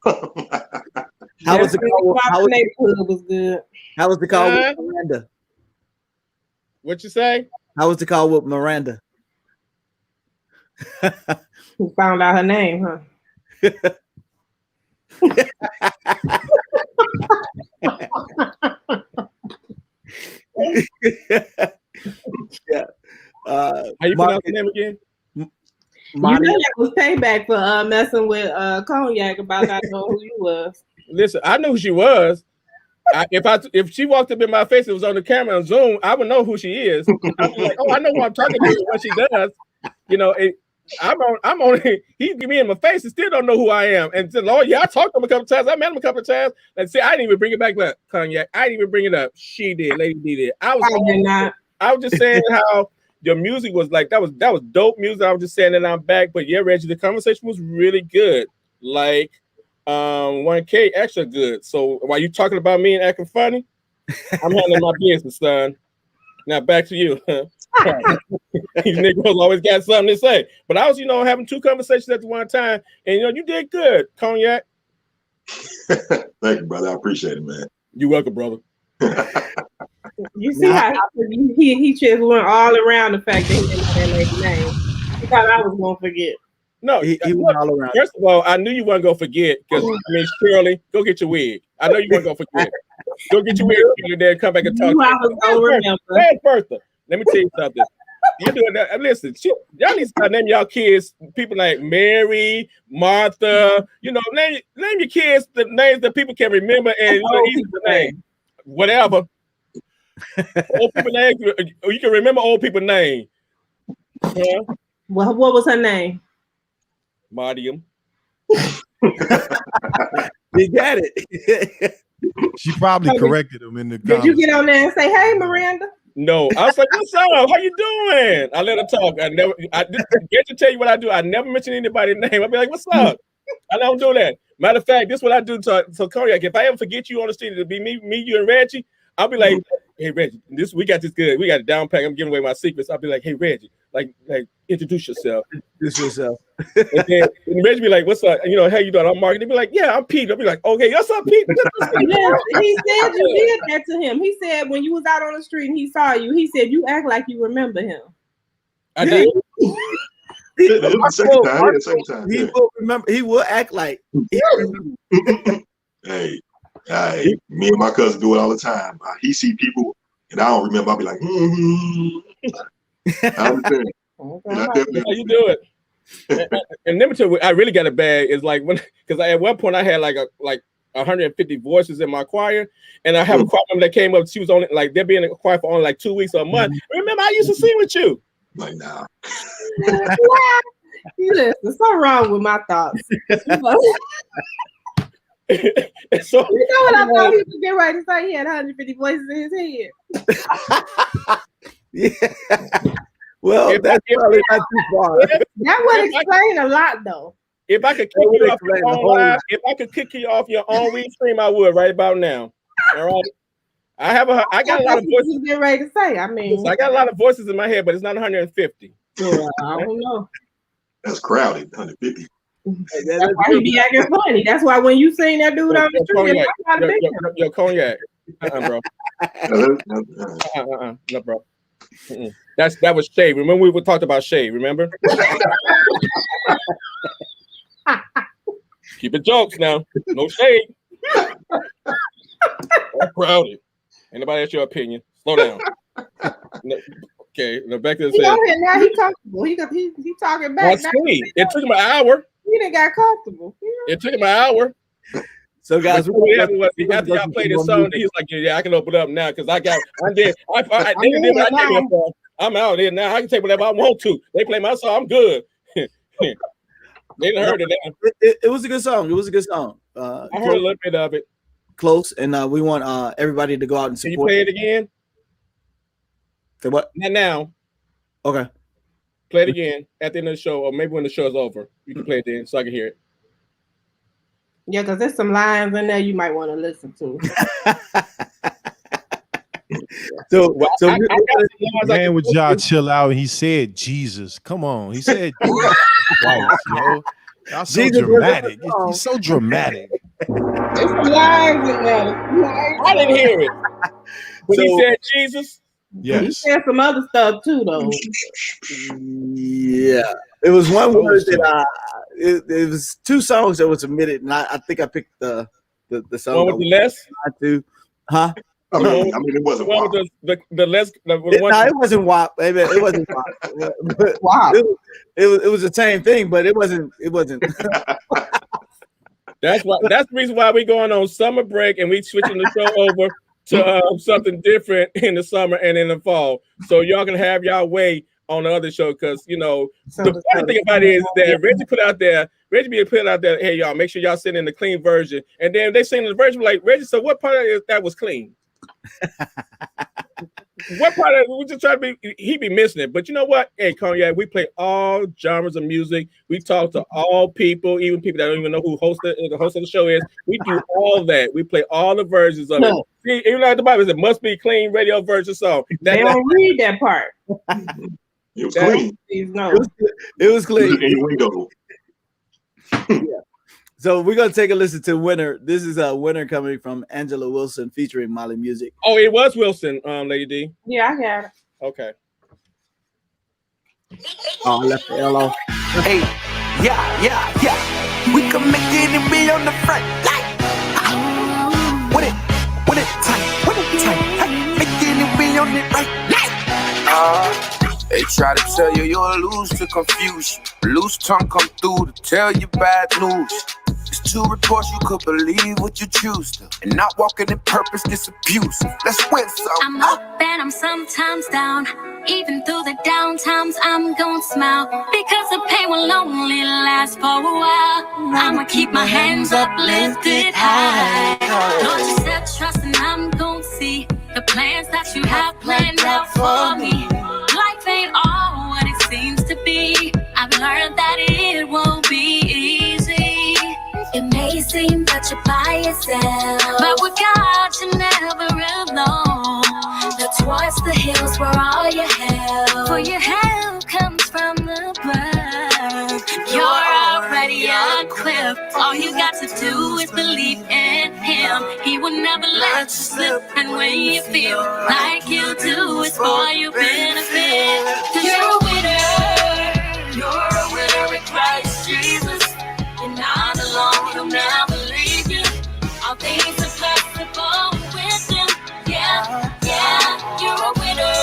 D: How was the call?
E: Was good.
D: How was the call with Miranda?
B: What you say?
D: How was the call with Miranda?
E: Who found out her name, huh?
D: Yeah.
B: How you pronounce the name again?
E: You know that was payback for messing with Cognac about not knowing who you was.
B: Listen, I knew who she was. If she walked up in my face, it was on the camera on Zoom, I would know who she is. I'd be like, oh, I know who I'm talking to, what she does. You know, I'm on. He give me in my face and still don't know who I am. And said, Lord, yeah, I talked to him a couple times. I met him a couple of times. And see, I didn't even bring it back, but Cognac. I didn't even bring it up. She did, Lady D did. I was just saying how your music was like that was dope music. I was just saying that I'm back. But yeah, Reggie, the conversation was really good. Like 1K extra good. So while you talking about me and acting funny, I'm handling my business, son. Now back to you. These niggas always got something to say. But I was, having 2 conversations at the one time, and you did good, Cognac.
F: Thank you, brother. I appreciate it, man.
B: You're welcome, brother.
E: You see how he just went all around the fact that he didn't know that lady's name. He thought I was gonna forget.
B: No, he went all around. First of all, I knew you weren't gonna forget because Shirley, go get your wig. I know you weren't gonna forget. Go get your wig, Shirley, then come back and talk. Hey, Bertha, let me tell you something. You doing that? Listen, y'all need to start naming y'all kids people like Mary, Martha. Name your kids the names that people can remember and easy to name. Whatever. Old people names. You can remember old people's name. Yeah.
E: Well, what was her name?
B: Mariam.
D: You got it.
C: She probably corrected him in the
E: comments. Did you get on there and say, "Hey, Miranda"?
B: No, I was like, "What's up? How you doing?" I let her talk. I get to tell you what I do. I never mention anybody's name. I'll be like, "What's up?" I don't do that. Matter of fact, this is what I do. So Cognac, if I ever forget you on the street, it'll be me, you, and Reggie. I'll be like, "Hey, Reggie, we got this good. We got it down pack. I'm giving away my secrets." I'll be like, "Hey, Reggie, like introduce yourself."
D: Introduce yourself.
B: And then Reggie be like, "What's up? How you doing?" I'm Mark. They be like, "Yeah, I'm Pete." I'll be like, "Okay, what's up, Pete?"
E: Yes, he said you did that to him. He said when you was out on the street and he saw you, he said you act like you remember him.
B: I did.
D: He will remember. He will act like.
F: Hey, me and my cousin do it all the time. He see people and I don't remember. I'll be like, I understand.
B: How you do it? And let me tell you, I really got it bad. Is like because at one point I had like 150 voices in my choir, and I have a choir member that came up. She was only like they're being in a choir for only like 2 weeks or a month. Remember, I used to sing with you.
F: Like now.
E: Listen, something wrong with my thoughts.
B: So
E: you know what I thought he was getting ready to say? He had 150 voices in his head.
D: Yeah. Well, that's probably not too far.
E: That would explain a lot, though.
B: If I could kick you off your own live, if I could kick you off your own stream, I would right about now. All right. I got a lot of voices.
E: Getting ready to say. I mean,
B: I got a lot of voices in my head, but it's not 150.
E: Well, I don't know.
F: That's crowded. 150.
E: That's why he be acting funny. That's why when you seen that dude on the street,
B: Cognac, Bro. No, bro. That was shade. Remember we talked about shade. Remember? Keep it jokes now. No shade. I'm crowded. Anybody has your opinion? Slow down. Okay. Rebecca said.
E: Now he comfortable. He talking back.
B: It took him an hour.
E: He done got comfortable.
B: It took him an hour.
D: So guys,
B: after y'all play this song, he's like, yeah, I can open up now because I did what I came up for. I'm out there now. I can take whatever I want to. They play my song. I'm good. They didn't heard it.
D: It was a good song. It was a good song.
B: I heard a little bit of it.
D: Close, and we want everybody to go out and support.
B: Can you play it again?
D: Say what?
B: Not now.
D: Okay.
B: Play it again at the end of the show, or maybe when the show is over. You can play it then so I can hear it.
E: Yeah, because there's some lines in there you might want to listen to.
C: Man, would y'all chill out? And he said Jesus. Come on, he said Jesus twice, yo. Y'all so dramatic. He's so dramatic.
E: There's some lines in there.
B: I didn't hear it. But he said Jesus.
C: Yes.
E: He said some other stuff too, though.
D: Yeah, it was one word that it was two songs that were submitted, and I think I picked the song.
B: One with the less?
D: Huh?
F: I mean, it wasn't
B: one with the less.
D: No, it wasn't WAP. It wasn't WAP.
E: Wow.
D: It was the same thing, but it wasn't.
B: That's the reason why we're going on summer break and we switching the show over to something different in the summer and in the fall. So y'all can have y'all way on the other show because the funny thing about it is that Reggie put out there, hey y'all, make sure y'all send in the clean version. And then they sing the version like, Reggie, so what part of it that was clean? What part of it, we just try to be, he be missing it. But you know what? Hey, Cognac, we play all genres of music. We talk to all people, even people that don't even know who the host of the show is. We do all that. We play all the versions of it. See, even like the Bible says, it must be clean radio version song.
E: They don't read that part.
F: It was clean.
D: It was clean. Yeah. So we're gonna take a listen to Winner. This is a Winner coming from Angela Wilson featuring Molly Music.
B: Oh, it was Wilson, Lady D.
E: Yeah, I got it.
B: Okay.
D: Oh, I left the L off.
K: Hey, yeah. We can make it and be on the front line. Win it tight. Hey, make it and be on it right line. They try to tell you you'll lose to confusion. Loose tongue come through to tell you bad news. It's two reports you could believe what you choose to. And not walking in purpose, it's abusive. Let's win some.
G: I'm up and I'm sometimes down. Even through the down times, I'm gonna smile. Because the pain will only last for a while. I'ma keep my hands uplifted high. Lord, you said trust and I'm gonna see the plans that you have planned out for me. Life ain't all what it seems to be. I've learned that it won't be easy. It may seem that you're by yourself, but with God you're never alone. Look towards the hills where all your help, for your help comes from above. You're already equipped. All you got to do is believe in Him. He will never let you slip. And when you feel like you do, it's for your benefit. 'Cause you're a winner. You're a winner in Christ Jesus. You're not alone. He'll never leave you. All things are possible with Him. Yeah. You're a winner.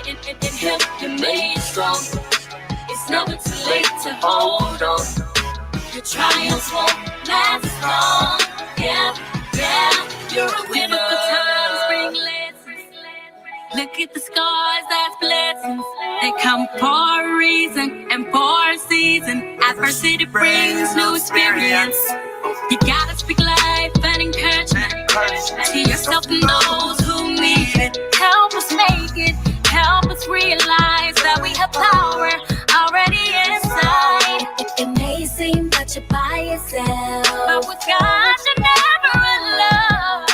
G: In Him you're made strong. It's never too late to hold on. Your triumphs won't last long. Yeah. You're a winner. Times bring lessons. Look at the scars, that's blessings. They come for a reason and for a season. Adversity brings new experience. You gotta speak life and encouragement to yourself and those who need it. Help us make it. Help us realize that we have power already inside. It may seem that you're by yourself, but with God you're never alone.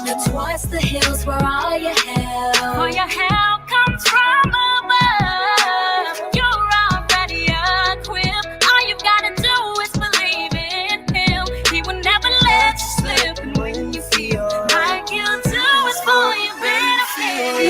G: Look towards the hills where all your help, for your help comes from above. You're already equipped. All you've got to do is believe in Him. He will never let you slip. And when you feel like you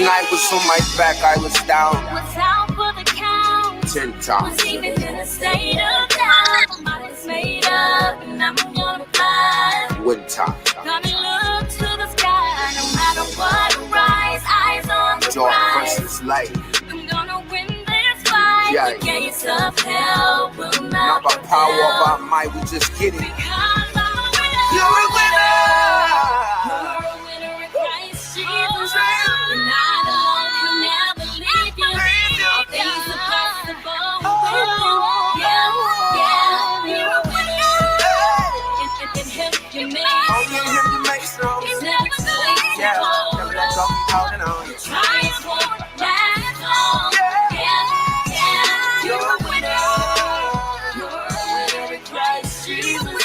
K: I was on my back, I was down.
G: Was out for the count.
K: 10 times.
G: Was even in a state of doubt. My mind's made up and I'm gonna fly.
K: One time.
G: Gonna look to the sky. No matter what, rise, eyes on the
K: Dark
G: prize.
K: versus light.
G: I'm gonna win this fight.
K: Yeah.
G: The gates of hell will
K: Not
G: not
K: by power,
G: prevail.
K: by might, we just get it.
G: Because I'm a winner.
K: You're a winner.
G: You're a winner in Christ Jesus. And I alone will never leave you. All things are possible with you. Yeah, you're a winner. In him you make
K: Only in him you make strong.
G: He's never gonna leave you.
K: Yeah, never let go, keep holding on.
G: Your triumph won't last long. Yeah, you're a winner. You're a winner in Christ Jesus. And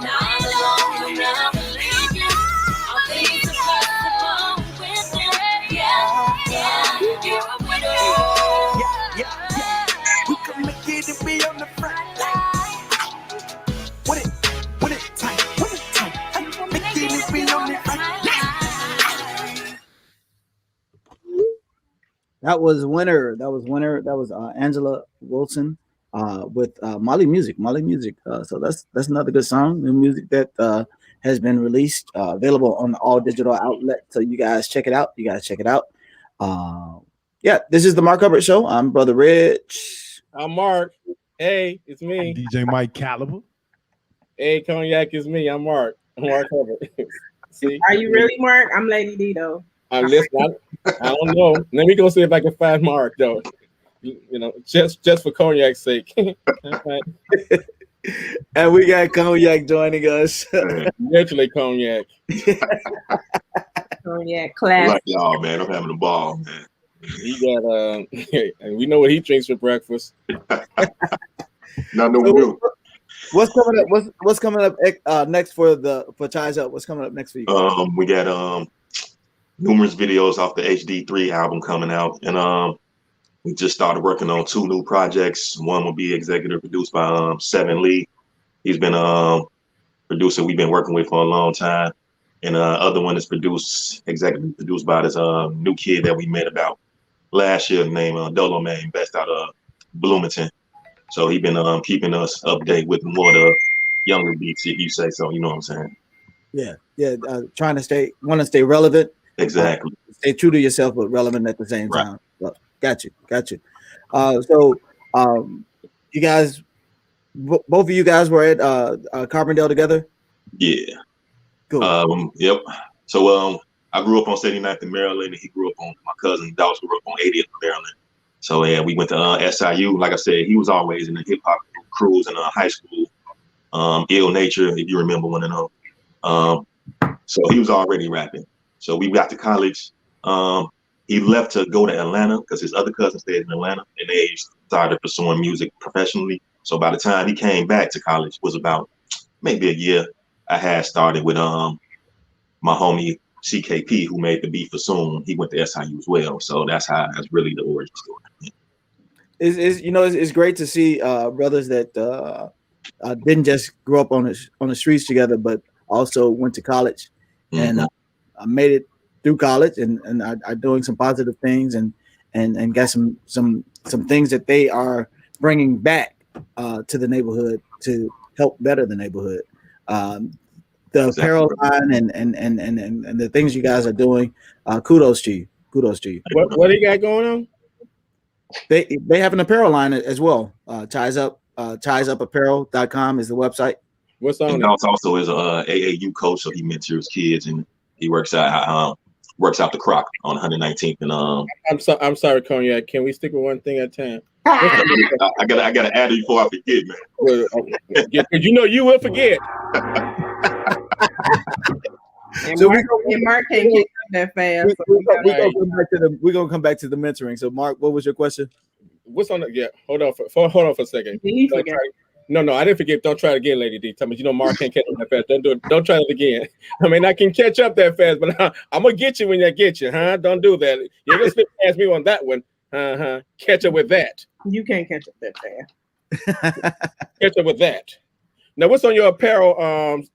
G: I alone will never leave you. All things are possible with you. Yeah, you're a winner.
K: We can make it and be on the front line. With it tight, with it tight. Make it and be on the front line.
D: That was Winner. That was Angela Wilson with Molly Music. So that's another good song. New music that has been released, available on all digital outlets. So you guys check it out. Yeah, this is the Mark Hubbard Show. I'm Brother Rich.
B: I'm Mark. Hey, it's me.
C: DJ Mike Caliber.
B: Hey, Cognac is me. I'm Mark. I'm Mark Hubbard. See?
E: Are you really Mark? I'm Lady D though.
B: I don't know. Let me go see if I can find Mark though. You know, just for Cognac's sake.
D: And we got Cognac joining us.
B: Literally Cognac.
E: Cognac class.
F: Like y'all, man. I'm having a ball, man.
B: He got and we know what he drinks for breakfast.
F: Not no milk.
D: What's coming up? What's coming up next for Chise Up? What's coming up next for you?
F: We got numerous videos off the HD3 album coming out, and we just started working on 2 new projects. One will be executive produced by Seven Lee. He's been a producer we've been working with for a long time, and other one is executive produced by this new kid that we met about last year named Dolo Man, based out of Bloomington. So he been keeping us update with more of the younger beats, if you say so. You know what I'm saying?
D: Yeah. Trying to stay relevant.
F: Exactly.
D: Stay true to yourself, but relevant at the same time. So, got you. So you guys, both of you guys were at Carbondale together?
F: Yeah.
D: Cool.
F: Yep. So I grew up on 79th in Maryland, and he grew up on, my cousin Dawes grew up on 80th in Maryland. So yeah, we went to SIU. Like I said, he was always in the hip hop crews in high school. Ill Nature, if you remember one of them. So he was already rapping. So we got to college. He left to go to Atlanta because his other cousin stayed in Atlanta, and they started pursuing music professionally. So by the time he came back to college, was about maybe a year. I had started with my homie CKP, who made the beat for Soon. He went to SIU as well. So that's really the origin story.
D: It's great to see brothers that didn't just grow up on the streets together, but also went to college and made it through college and are doing some positive things and got some things that they are bringing back to the neighborhood to help better the neighborhood. The apparel line and the things you guys are doing, kudos to you.
B: What do you got going on?
D: They have an apparel line as well. Chise Up, ChiseUpApparel.com is the website.
B: What's on
F: and
B: it?
F: Also is a AAU coach, so he mentors kids and he works out the Croc on 119th. And
B: I'm sorry, Cognac. Can we stick with one thing at a time?
F: I gotta add it before I forget, man.
B: Well, you know you will forget.
E: And Mark can't get up that fast. So
D: we're gonna come back to the mentoring. So, Mark, what was your question?
B: What's on the? Yeah, hold on for a second. No, I didn't forget. Don't try it again, Lady D. Tell me, Mark can't catch up that fast. Don't do it. Don't try it again. I mean, I can catch up that fast, but I'm gonna get you when I get you, huh? Don't do that. You're gonna slip past me on that one. Catch up with that.
E: You can't catch up that fast.
B: Catch up with that. Now, what's on your apparel?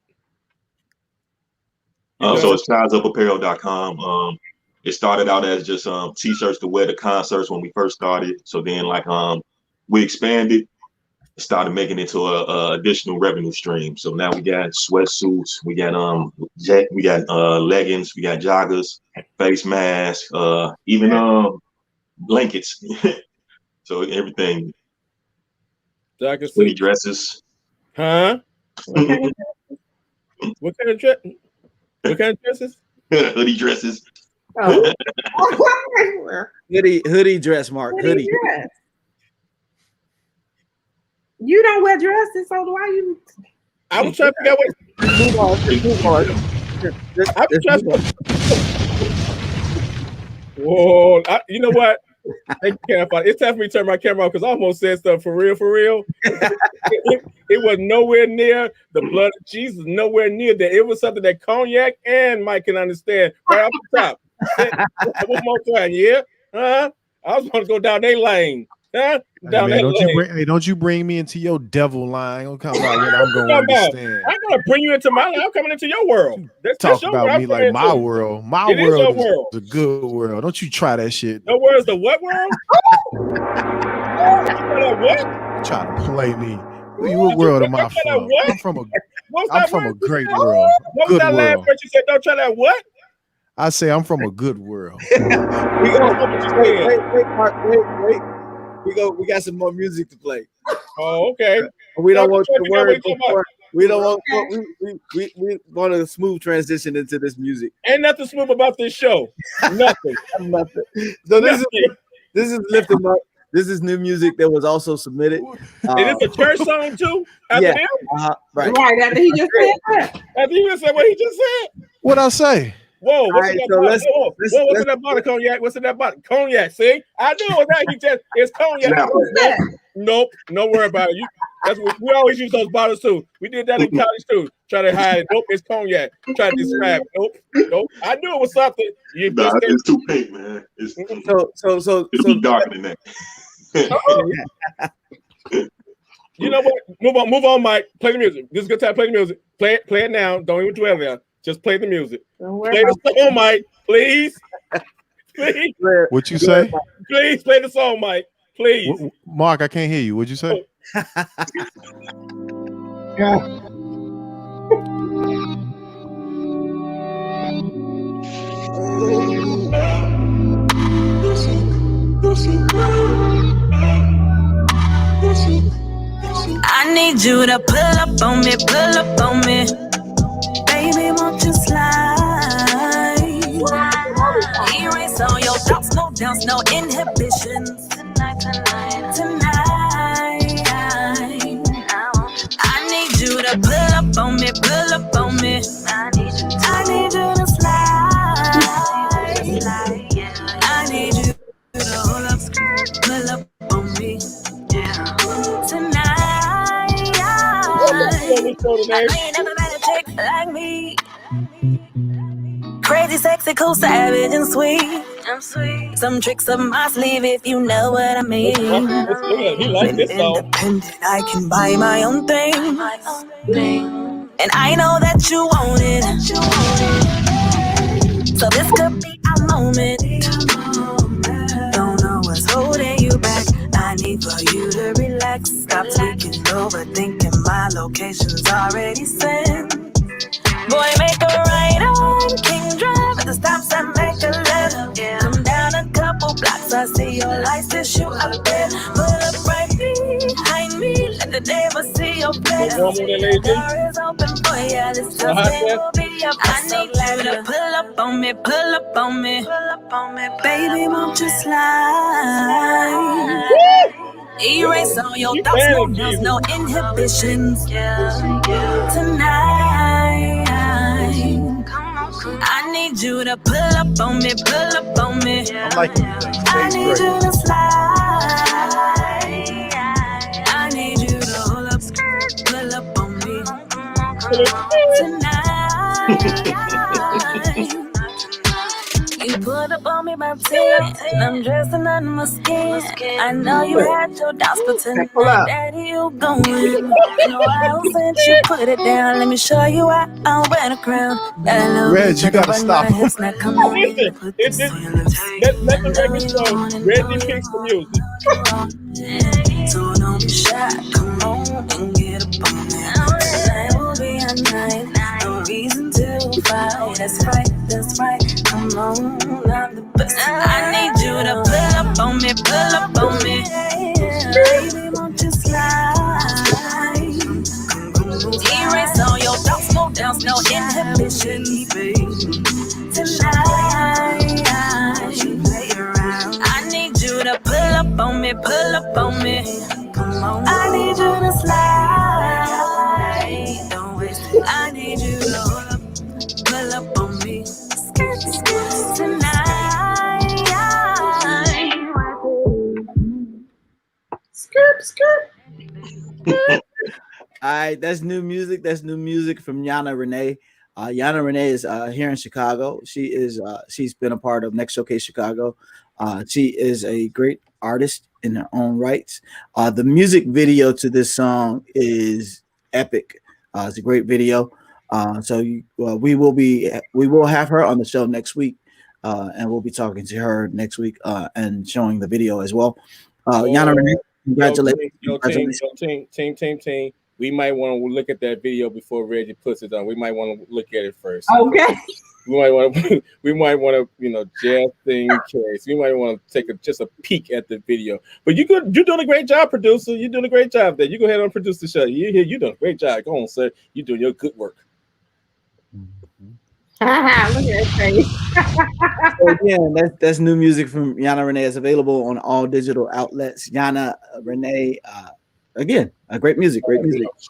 F: So it's ChiseUpApparel.com. it started out as just t-shirts to wear to concerts when we first started. So then like we expanded, started making it to a additional revenue stream. So now we got sweatsuits, we got leggings, we got joggers, face masks, even blankets. So everything.
B: Jackets,
F: hoodie dresses.
B: Huh? What kind of dress? What kind of dresses?
F: Hoodie dresses.
E: Oh.
D: hoodie dress, Mark. Hoodie
E: dress. You don't wear dresses, so why you?
B: I was trying to figure out what.
D: Move on.
B: I was trying to. Whoa! You know what? It's time for me to turn my camera off because I almost said stuff for real. It was nowhere near the blood of Jesus, nowhere near that. It was something that Cognac and Mike can understand right off the top. One more time, yeah? I was going to go down their lane. Down
C: don't you bring me into your devil line. Don't come about what I'm going to understand.
B: I'm going to bring you into my line. I'm coming into your world.
C: Talk about me like my world. My world is the good world. Don't you try that shit.
B: Your world is the what world? What?
C: Try to play me. What world am I from? I'm from a great world.
B: What was that last word you said? Don't try that what?
C: I say I'm from a good world.
D: Wait. We got some more music to play.
B: Oh, okay.
D: We don't want the word before. We don't want. We want a smooth transition into this music.
B: Ain't nothing smooth about this show. Nothing.
D: So this is lifting up. This is new music that was also submitted.
B: And it's a church song too.
D: Right.
E: Right after he just said that.
B: After he just said what he just said.
C: What'd I say?
B: Whoa, what's in that bottle? What's in that bottle, Cognac? What's in that bottle? Cognac, see? I knew it was that. It's Cognac. Nope, don't worry about it. That's what we always use those bottles too. We did that in college too. Try to hide it. Nope, it's Cognac. Try to describe it. Nope. I knew it was something.
F: It's too pink, man. It's
D: so
F: darker than that.
B: You know what? Move on, Mike. Play the music. This is a good time to play the music. Play it now. Don't even dwell there. Just play the music. Play the song, Mike. Please. Please.
C: What you say?
B: Please play the song, Mike. Please.
C: Mark, I can't hear you. What'd you say?
G: I need you to pull up on me. Baby, won't you slide? Erase all your doubts, no doubts, no inhibitions. Tonight. I need you to pull up on me. I need you to slide. I need you to hold up, pull up on me. Tonight. I ain't never met a chick like me. Crazy, sexy, cool, savage, and sweet. I'm sweet. Some tricks up my sleeve if you know what I mean.
B: He likes this song.
G: Independent, I can buy my own thing. And I know that you want it. So this could be our moment. Don't know what's holding you back. I need for you to relax. Stop tweaking, overthinking. My location's already sent. Boy, make a right on King Drive at the stop sign, make a left. Come down a couple blocks, I see your lights to shoot up there. Pull up right behind me, let the devil see your face. The door is open for you, this time will be up. I need you to pull up on me. Baby, won't you slide? Erase all your doubts, no inhibitions. Tonight, I need you to pull up on me. I need you to slide. I need you to hold up, pull up on me. Tonight, you put up on me be my 10. I'm dressing under my skin. I know you had your doubts, but tonight, daddy, you going. No, I don't sent you put it down. Let me show you why I wear the crown.
C: Reg, you gotta stop him.
G: Now come on in, put this on your lips.
B: Let the record show. Reggie picks the music.
G: So don't be shy, come on and get up on me. Tonight will be a night, no reason to fight. That's right, come on, I'm the best. I need you to pull up on me, baby, won't you slide? Erase all your doubts, no doubts, no inhibitions, baby. Tonight, I need you to pull up on me. Come on, I need you to slide. Don't waste it. I need you to pull up on me. Tonight.
E: Skirt.
D: All right, that's new music. That's new music from Yana Renee. Yana Renee is here in Chicago. She's been a part of Next Showcase Chicago. She is a great artist in her own rights. The music video to this song is epic. It's a great video. We will have her on the show next week, and we'll be talking to her next week and showing the video as well. Yana Renee, congratulations.
B: Team. We might want to look at that video before Reggie puts it on. We might want to look at it first.
E: Okay.
B: We might want to, just in case. We might want to take just a peek at the video. But you're doing a great job, producer. You're doing a great job there. You go ahead and produce the show. You're doing a great job. Go on, sir. You're doing your good work.
E: Look at that face.
D: So again, that's new music from Yana Renee. It's available on all digital outlets. Yana Renee, again, great music.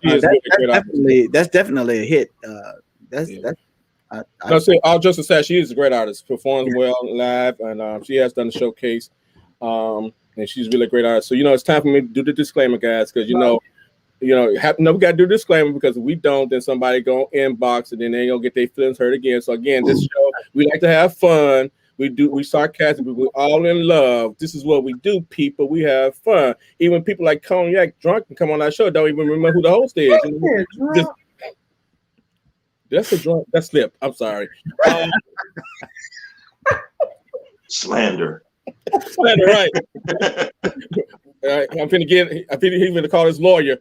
D: That's definitely a hit.
B: All just to say, she is a great artist. Performs well live, and she has done the showcase. And she's really a great artist. So it's time for me to do the disclaimer, guys, because we got to do the disclaimer, because if we don't, then somebody go inbox and then they gonna get their feelings hurt again. So again, this show, we like to have fun. We sarcastic, we're all in love. This is what we do, people. We have fun. Even people like Cognac drunk and come on our show don't even remember who the host is. That's a drunk. That's slip. I'm sorry.
F: Slander,
B: right? I'm he's gonna call his lawyer.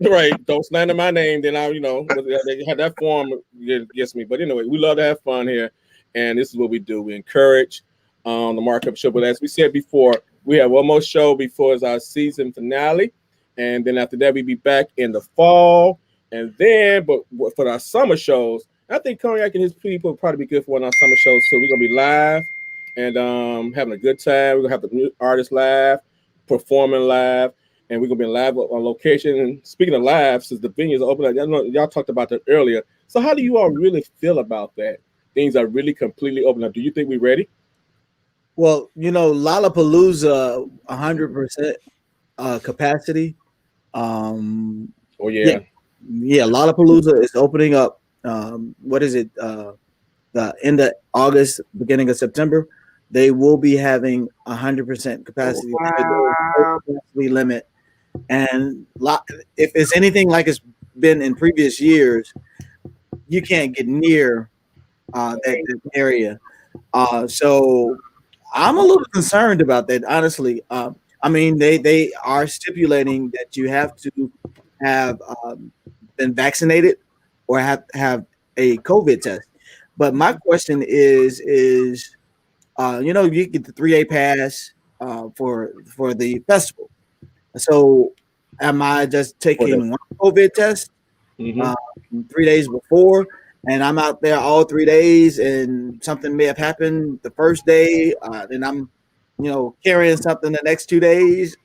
B: Right. Don't slander my name. Then they had that form against me. But anyway, we love to have fun here, and this is what we do. We encourage the Markup Show. But as we said before, we have one more show before is our season finale, and then after that we be back in the fall. And then, but for our summer shows, I think Cognac and his people will probably be good for one of our summer shows. So we're gonna be live and having a good time. We're gonna have the new artists live, performing live, and we're gonna be live on location. And speaking of live, since the venues are open, y'all talked about that earlier. So how do you all really feel about that? Things are really completely open up. Do you think we're ready?
D: Well, Lollapalooza, 100% capacity. Yeah, Lollapalooza is opening up. What is it? The end of August, beginning of September. They will be having 100% capacity. Limit. And if it's anything like it's been in previous years, you can't get near that area. So I'm a little concerned about that, honestly. They are stipulating that you have to have been vaccinated or have a COVID test. But my question is you get the 3-day pass for the festival. So am I just taking one COVID test 3 days before, and I'm out there all 3 days, and something may have happened the first day, then I'm carrying something the next 2 days?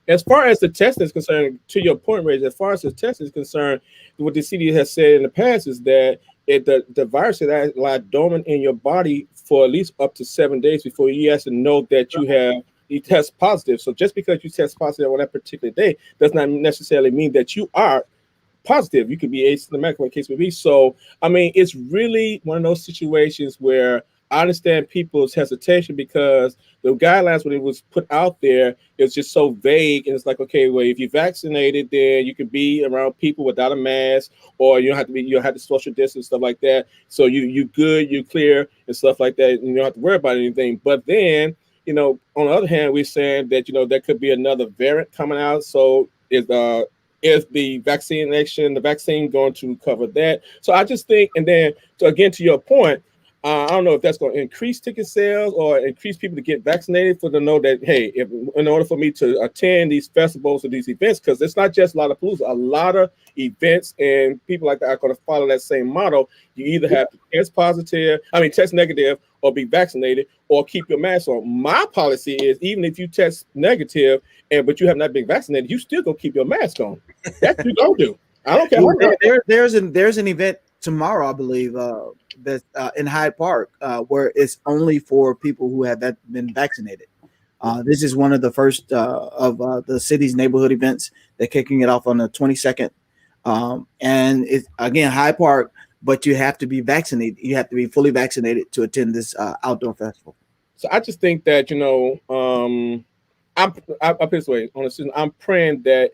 B: As far as the testing is concerned, to your point, Ray, as far as the testing is concerned, what the CDC has said in the past is that the virus has lied dormant in your body for at least up to 7 days before you have to know that you test positive. So just because you test positive on that particular day does not necessarily mean that you are positive. You could be asymptomatic, what the case may be. So, I mean, it's really one of those situations where I understand people's hesitation because the guidelines when it was put out there, it's just so vague. And it's like, okay, well, if you're vaccinated, then you can be around people without a mask, or you don't have to social distance, stuff like that. So you good, you clear and stuff like that. And you don't have to worry about anything. But then, you know, on the other hand, we're saying that, you know, there could be another variant coming out. So is the vaccine going to cover that? So I just think, and then so again, to your point, I don't know if that's going to increase ticket sales or increase people to get vaccinated for to know that, hey, in order for me to attend these festivals or these events, because it's not just Lollapalooza, a lot of events and people like that are going to follow that same model. You either have to test negative or be vaccinated or keep your mask on. My policy is even if you test negative but you have not been vaccinated, you still go keep your mask on. That's what you don't do. I don't care.
D: There's an event tomorrow, I believe, that's in Hyde Park, where it's only for people who have been vaccinated. This is one of the first of the city's neighborhood events. They're kicking it off on the 22nd, and it's again Hyde Park, but you have to be vaccinated. You have to be fully vaccinated to attend this outdoor festival.
B: So I just think that, you know, I put this way on I'm praying that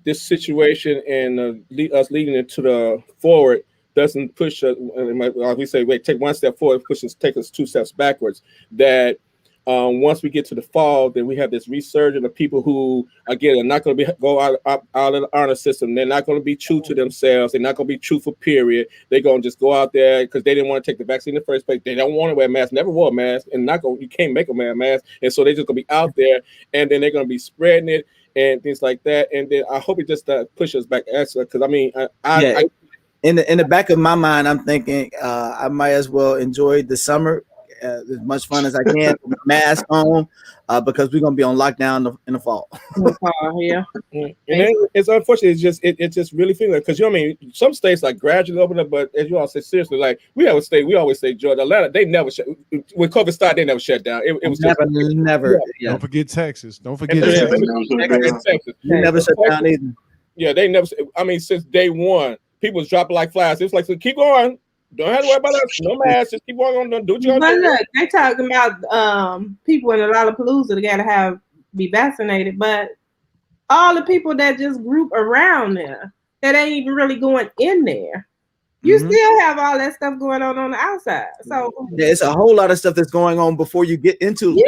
B: this situation and us leading into the forward doesn't push us. We say, wait, take one step forward, take us 2 steps backwards. That once we get to the fall, then we have this resurgence of people who, again, are not going to go out of the honor system. They're not going to be true to themselves. They're not going to be truthful, period. They're going to just go out there because they didn't want to take the vaccine in the first place. They don't want to wear a mask, never wore a mask, and you can't make them wear a mask. And so they're just going to be out there, and then they're going to be spreading it and things like that. And then I hope it just pushes us back. Because, I mean,
D: in the back of my mind, I'm thinking I might as well enjoy the summer as much fun as I can with a mask on, because we're gonna be on lockdown in the fall.
E: Yeah,
B: and it's unfortunate. It's just really feeling because you know what I mean. Some states like gradually open up, but as you all say, seriously, like we always say Georgia, Atlanta, they never when COVID started, they never shut down. It was
D: never.
C: Yeah. Don't forget Texas. Don't forget
B: Texas.
D: You never shut down either.
B: Yeah, they never. I mean, since day one, people was dropping like flies. It's like, so keep going. Don't have to worry about us. No mask. Just keep on. Do what you gotta do.
E: Look, they talking about people in the Lollapalooza that gotta be vaccinated, but all the people that just group around there that ain't even really going in there, you still have all that stuff going on the outside. So
D: it's a whole lot of stuff that's going on before you get into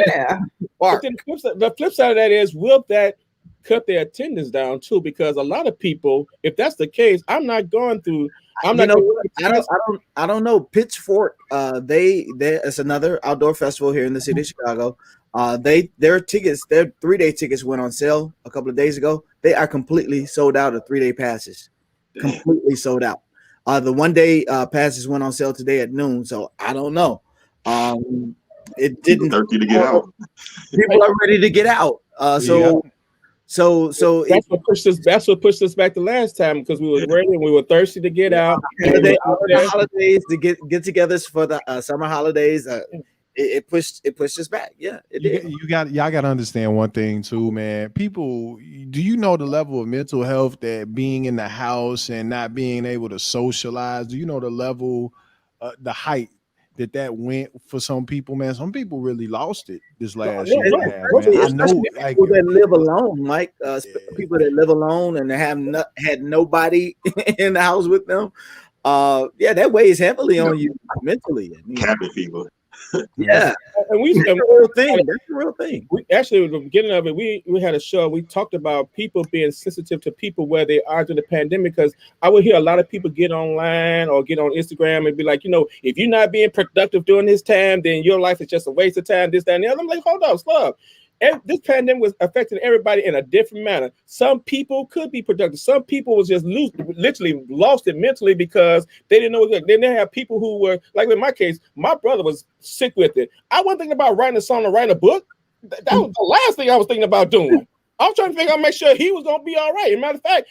B: But then the flip side of that is, will that cut their attendance down too? Because a lot of people, if that's the case, I'm not going through. I don't know. Pitchfork, it's another outdoor festival here in the city of Chicago. Their 3-day tickets went on sale a couple of days ago. They are completely sold out of 3-day passes. Completely sold out. The 1-day passes went on sale today at noon. So I don't know. It didn't.
F: Thirsty to get out.
D: People are ready to get out. So
B: that's what pushed us back the last time, because we were ready and we were thirsty to get out.
D: The holidays to get-togethers for the summer holidays. It pushed us back. Yeah, it did.
C: Y'all got to understand one thing too, man. People, do you know the level of mental health that being in the house and not being able to socialize? Do you know the level, the height that went for some people, man? Some people really lost it this last year.
D: I know people that live alone, Mike. People that live alone and had nobody in the house with them. That weighs heavily on you mentally.
F: Cabin fever.
D: Yeah,
B: and
D: that's a real thing. That's a real thing.
B: We actually, at the beginning of it, we had a show. We talked about people being sensitive to people where they are during the pandemic, because I would hear a lot of people get online or get on Instagram and be like, if you're not being productive during this time, then your life is just a waste of time, this, that, and the other. I'm like, hold up, slow up. This pandemic was affecting everybody in a different manner. Some people could be productive. Some people was just literally lost it mentally because they didn't know what to do. Then they have people who were, like in my case, my brother was sick with it. I wasn't thinking about writing a song or writing a book. That was the last thing I was thinking about doing. I was trying to figure out, make sure he was going to be all right. As a matter of fact,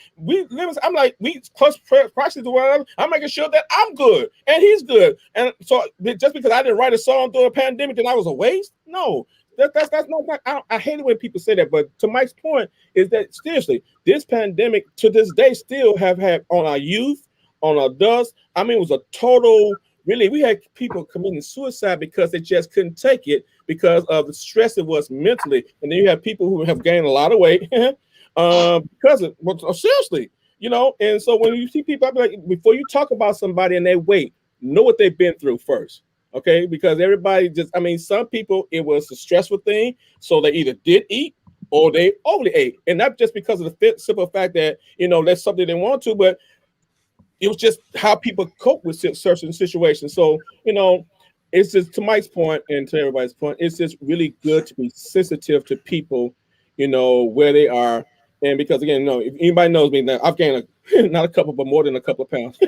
B: I'm like, we close proxy to one another. I'm making sure that I'm good and he's good. And so just because I didn't write a song during a pandemic, then I was a waste? No. That's not. I hate it when people say that, but to Mike's point is that seriously, this pandemic to this day still have had on our youth, on our adults. I mean, it was a total. Really, we had people committing suicide because they just couldn't take it because of the stress it was mentally, and then you have people who have gained a lot of weight because of seriously, you know. And so when you see people, I'm like, before you talk about somebody and their weight, know what they've been through first. Okay, because everybody I mean, some people, it was a stressful thing, so they either did eat or they only ate, and not just because of the simple fact that, you know, that's something they want to, but it was just how people cope with certain situations. So, you know, it's just, to Mike's point and to everybody's point, it's just really good to be sensitive to people, you know, where they are. And because, again, you know, if anybody knows me, now I've gained not a couple, but more than a couple of pounds.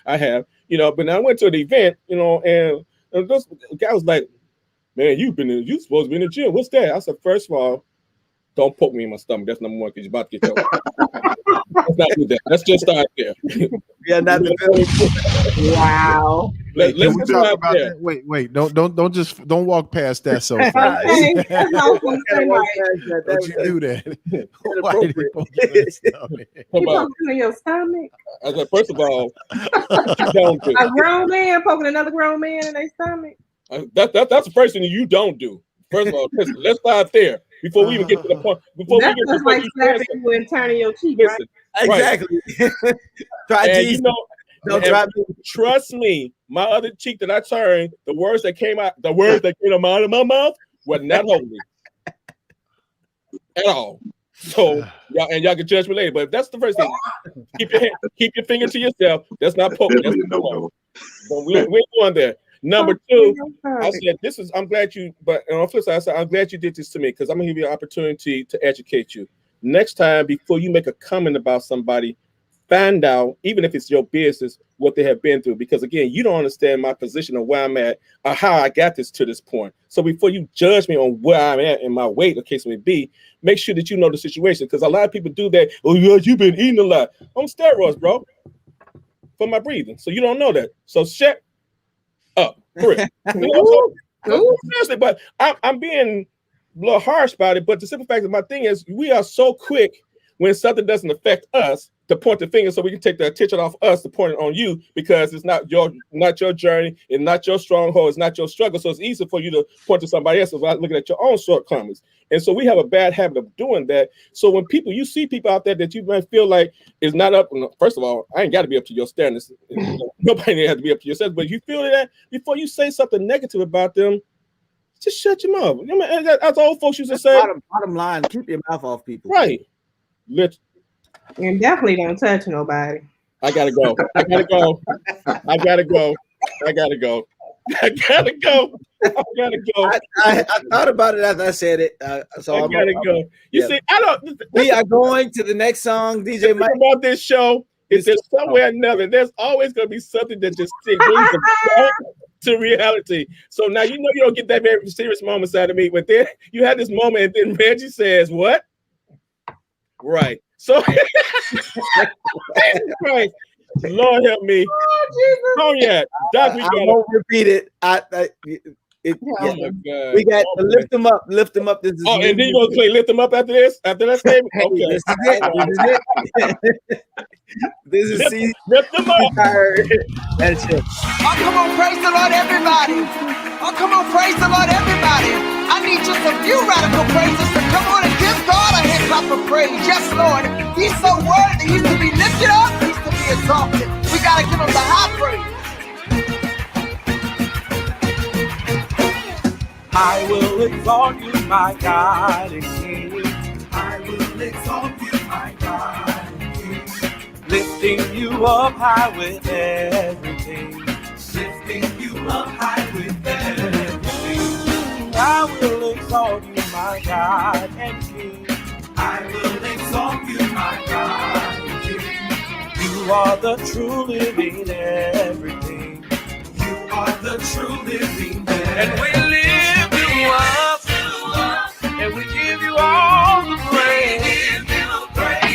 B: I have, you know, but now I went to an event, you know, and this guy was like, man, you supposed to be in the gym. What's that? I said, first of all, don't poke me in my stomach. That's number one, because you're about to get your let's not do that. Let's just start there.
D: Yeah, not the
E: Wow.
B: Let's
C: talk
B: start
C: about
B: there.
C: that? Wait, don't walk past that so fast.
E: Okay, that's all I'm gonna say, like,
C: Don't you do that? Why did he poke you in the stomach?
E: you poking in your stomach.
B: I said, first of all, don't do.
E: A grown man poking another grown man in their stomach.
B: That's the first thing you don't do. First of all, let's start there before we even get to the point. Before
E: That's
B: we get
E: just like slapping you and turning your cheek, right?
D: Exactly. Try
B: and
D: Jesus.
B: you know,
D: Don't try me.
B: trust me, my other cheek that I turned, the words that came out of my mouth were not holy at all. So y'all can judge me later, but that's the first thing. Keep your finger to yourself. That's not poking. That's no. We ain't going there. Number two, I said, I'm glad you, but on the flip side, I said, I'm glad you did this to me, because I'm gonna give you an opportunity to educate you. Next time, before you make a comment about somebody, find out, even if it's your business, what they have been through. Because again, you don't understand my position of where I'm at or how I got to this point. So before you judge me on where I'm at in my weight, or case may be, make sure that you know the situation. Because a lot of people do that. Oh, yeah, you've been eating a lot. I'm steroids, bro, for my breathing. So you don't know that. So shut up. Correct. Seriously, but I'm being a little harsh about it. But the simple fact of my thing is, we are so quick when something doesn't affect us to point the finger, so we can take the attention off us to point it on you, because it's not your journey, it's not your stronghold, it's not your struggle. So it's easy for you to point to somebody else without looking at your own shortcomings. And so we have a bad habit of doing that. So when you see people out there that you might feel like is not up, first of all, I ain't got to be up to your standards. Nobody has to be up to your standards. But if you feel that, before you say something negative about them, just shut your mouth. You know, as old folks used to say.
D: Bottom line, keep your mouth off people.
B: Right.
E: And definitely don't touch nobody.
B: I gotta go. I gotta go. I
D: thought about it after I said it. So
B: I gotta go. You see,
D: we are going to the next song, DJ Mike.
B: About this show is that somewhere or another, there's always gonna be something that just brings to reality. So now you know you don't get that very serious moments out of me, but then you had this moment, and then Reggie says, "What?" Right. So, right. Lord help me. Oh yeah, Doc, I
D: won't repeat it. We got to lift them up. Lift them up. This is
B: and then you gonna play lift them up after this? After that statement? Okay.
D: This is it. This is season.
B: Lift them up.
D: That's it.
K: Oh, come on, praise the Lord, everybody. Oh, come on, praise the Lord, everybody. I need just a few radical praises to come on and give God a hand clap of praise. Yes, Lord. He's so worthy. He's to be lifted up. He's to be exalted. We got to give him the high praise.
L: I will exalt you, my God and King.
K: I will exalt you, my God and King.
L: Lifting you up high with everything.
K: Lifting you up high with everything.
L: I will exalt you, my God and King.
K: I will exalt you, my God and King.
L: You are the true living everything.
K: You are the true living everything.
L: And we lift you up, and we give you all the praise.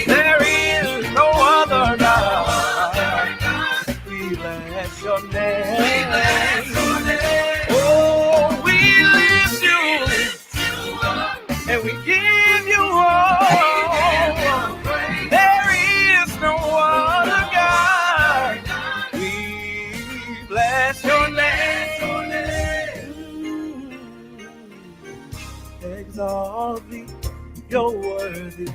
L: There is no other God. We bless your name. Oh, we lift you you're worthy.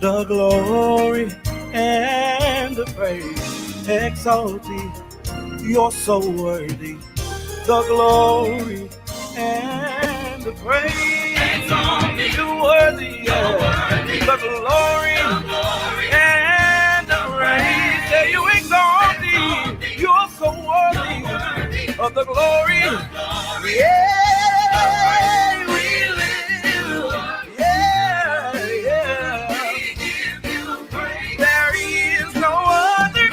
L: The glory and the praise. Exalt thee, you're so worthy. The glory and the praise. Exalt thee, you're worthy. The glory and the praise. There you exalt thee, you're so worthy of the glory. Yeah, we live. Yeah, yeah. There is no other.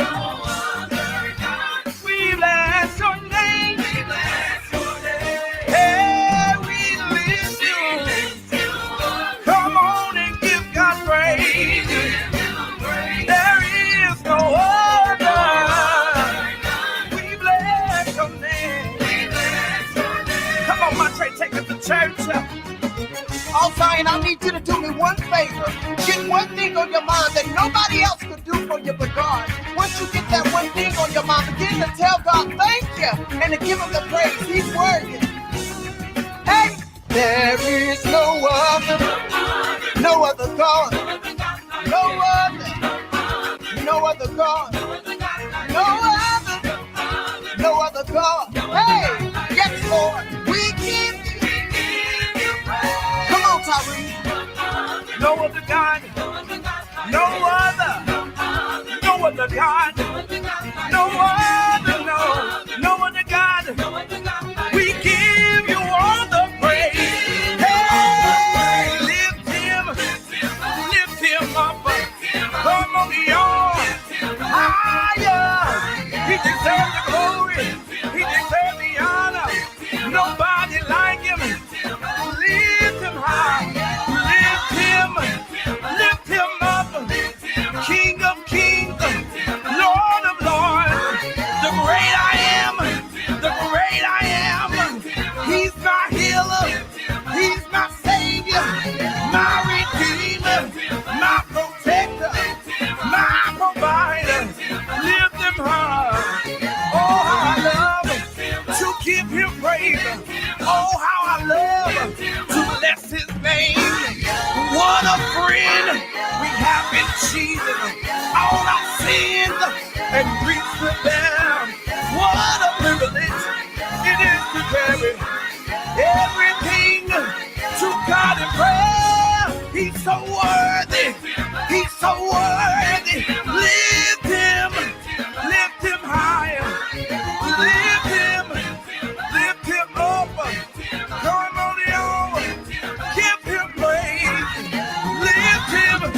L: We bless your name. Hey, we lift you. Come on and give God praise. There is no other. We bless your name. Come on, Montre, take us to church.
M: All Zion, I need you to do me one favor. Get one thing on your mind that nobody else could do for you but God. Once you get that one thing on your mind, begin to tell God thank you and to give him the praise. He's worthy. Hey, there is no other God, no other, no other God, no other God. Hey, yes, Lord, we give you praise. Come on, Tyree.
L: No other God, no other, no other God, no other, no other God. We give you all the praise. Hey, lift him up. Come on, y'all, higher. He deserves the glory. He deserves the honor. Nobody like him. Lift him high. Lift him up. King of kings, Lord of lords. The great I am. The great I am. He's my healer. He's my savior. My redeemer. My protector. My provider. Lift him high. Oh, how I love to give him praise. Oh, how I love to bless his name. What a friend we have in Jesus. All our sins and griefs to bear. What a privilege it is to carry everything to God in prayer. He's so worthy. He's so worthy. Lift him higher. Lift him up. Come on, y'all. Give him praise. Lift him up.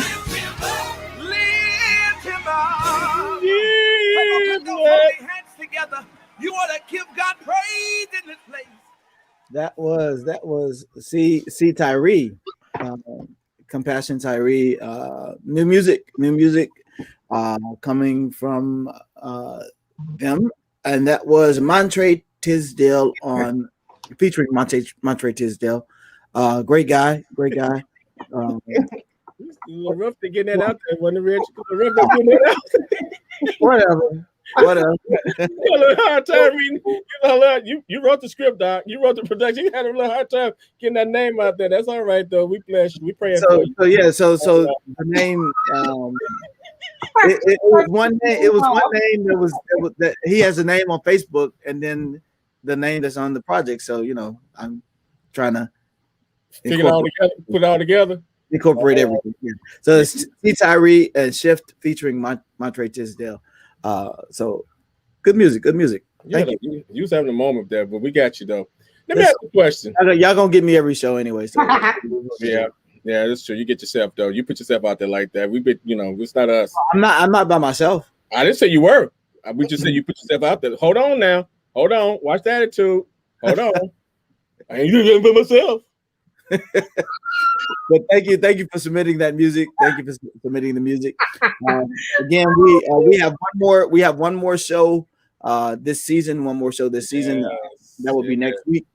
L: Come on, put those holy hands together. You ought to give God praise in this place.
D: That was C Tyree, Compassion Tyree. New music coming from him, and that was Montre Tisdale on featuring Montre Tisdale. Great guy.
B: It's a little rough to get that out there. When the rich, rough to get that out.
D: Whatever.
B: You had a little hard time reading. You wrote the script, Doc. You wrote the production. You had a little hard time getting that name out there. That's all right, though. We bless you. We pray for you.
D: So the name. It was one name. It was one name that he has a name on Facebook, and then the name that's on the project. So I'm trying to
B: figure it all together, put it all together,
D: incorporate everything. Yeah. So it's C Tyree and Shift featuring Montre Tisdale. So good music.
B: Thank you. You was having a moment there, but we got you though. Let me ask you a question.
D: Y'all gonna get me every show anyway. So
B: yeah, that's true. You get yourself though. You put yourself out there like that. We been, it's not us.
D: I'm not by myself.
B: I didn't say you were. We just said you put yourself out there. Hold on now. Hold on. Watch the attitude. Hold on. I ain't doing it by myself.
D: But thank you for submitting that music. Thank you for submitting the music. Again, we have one more show this season. One more show this season. That will be next week.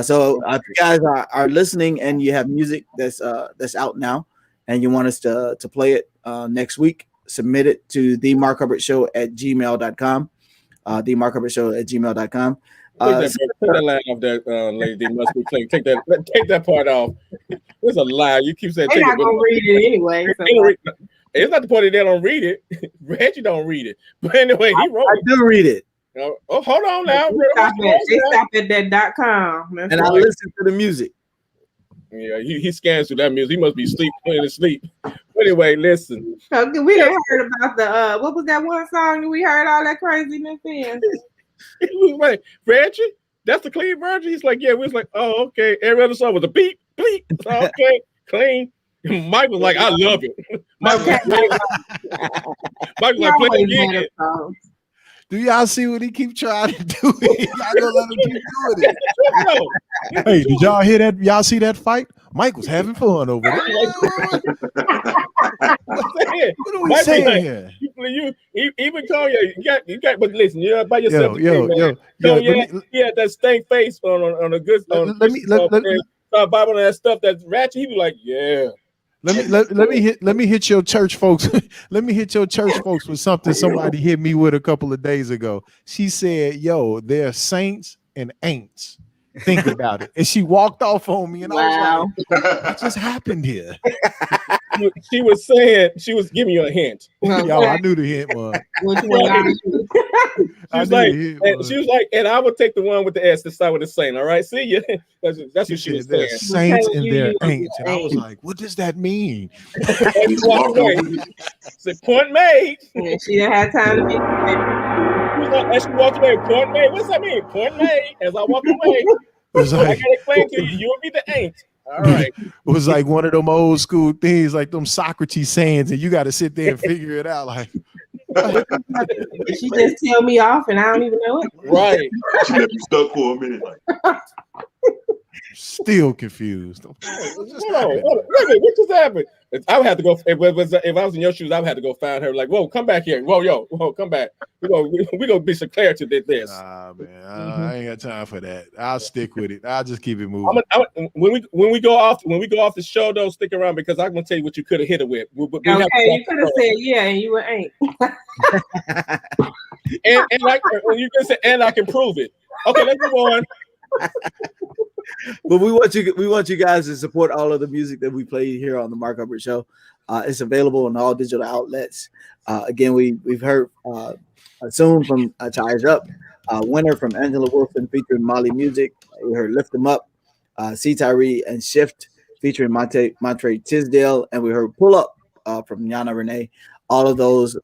D: So if you guys are listening and you have music that's out now and you want us to play it next week, submit it to themarkhubbardshow@gmail.com. themarkhubbardshow@gmail.com.
B: Take that line off that Lady D must be clean. Take that part off. It's a lie. You keep saying
E: they're not gonna read it anyway. So.
B: It's not the point that they don't read it. Reggie don't read it. But anyway, he wrote
D: I do read it.
B: Oh, hold on now.
E: They stop at that .com.
D: And I listen to the music.
B: Yeah, he scans through that music. He must be playing asleep. But anyway, listen.
E: We done heard about the what was that one song that we heard all that craziness in?
B: He was like, Reggie, that's the clean version. He's like, yeah. We was like, oh, okay. Every other song was a beep, bleep. Okay, clean. Mike was like, I love it. Mike was like, play it again.
C: Do y'all see what he keep trying to do? Y'all gonna let him keep doing it. Hey, did y'all hear that? Y'all see that fight? Mike was having fun over there. What are we saying here?
B: You even Kanye, you got, but listen, you're by yourself.
C: Yo.
B: He had that stank face on a good.
C: Let me
B: Bible and that stuff that's ratchet. He was like, yeah.
C: Let me hit your church folks. Let me hit your church folks with something somebody hit me with a couple of days ago. She said, "Yo, they're saints and ain'ts." Think about it. And she walked off on me, and I was like, "What just happened here?"
B: She was saying, she was giving you a hint.
C: Yo, I knew the hint was.
B: She was like, and I would take the one with the S to start with the saint. All right, see you. That's what she was saying.
C: Saints and their ain'ts, and I was like, what does that mean?
B: And she walked away. Said, point made.
E: Yeah, she didn't have time to be.
B: As she walked away, point made. What's that mean? Point made. As I walk away, I gotta explain to you. You'll be the ain't. All right.
C: It was like one of them old school things, like them Socrates sayings, and you got to sit there and figure it out. Like,
E: she just tell me off, and I don't even know it.
B: Right.
F: She left you stuck for a minute. Like,
C: still confused.
B: What just happened? I would have to go. If I was in your shoes, I would have to go find her. Like, whoa, come back here. Whoa, come back. We gonna be some clarity to this.
C: Nah, man, I ain't got time for that. I'll stick with it. I'll just keep it moving.
B: When we go off the show, though, stick around because I'm gonna tell you what you could have hit it with.
E: You could have said yeah, and you ain't.
B: and like you can say, and I can prove it. Okay, let's move on.
D: But we want you guys to support all of the music that we play here on the Mark Hubbard Show. It's available on all digital outlets. Again, we've heard soon from Chise Up, Winner from Angela Wilson featuring Molly Music. We heard Lift 'Em Up, C. Tyree and Shift featuring Montre Tisdale, and we heard Pull Up from Yana Renee. All of those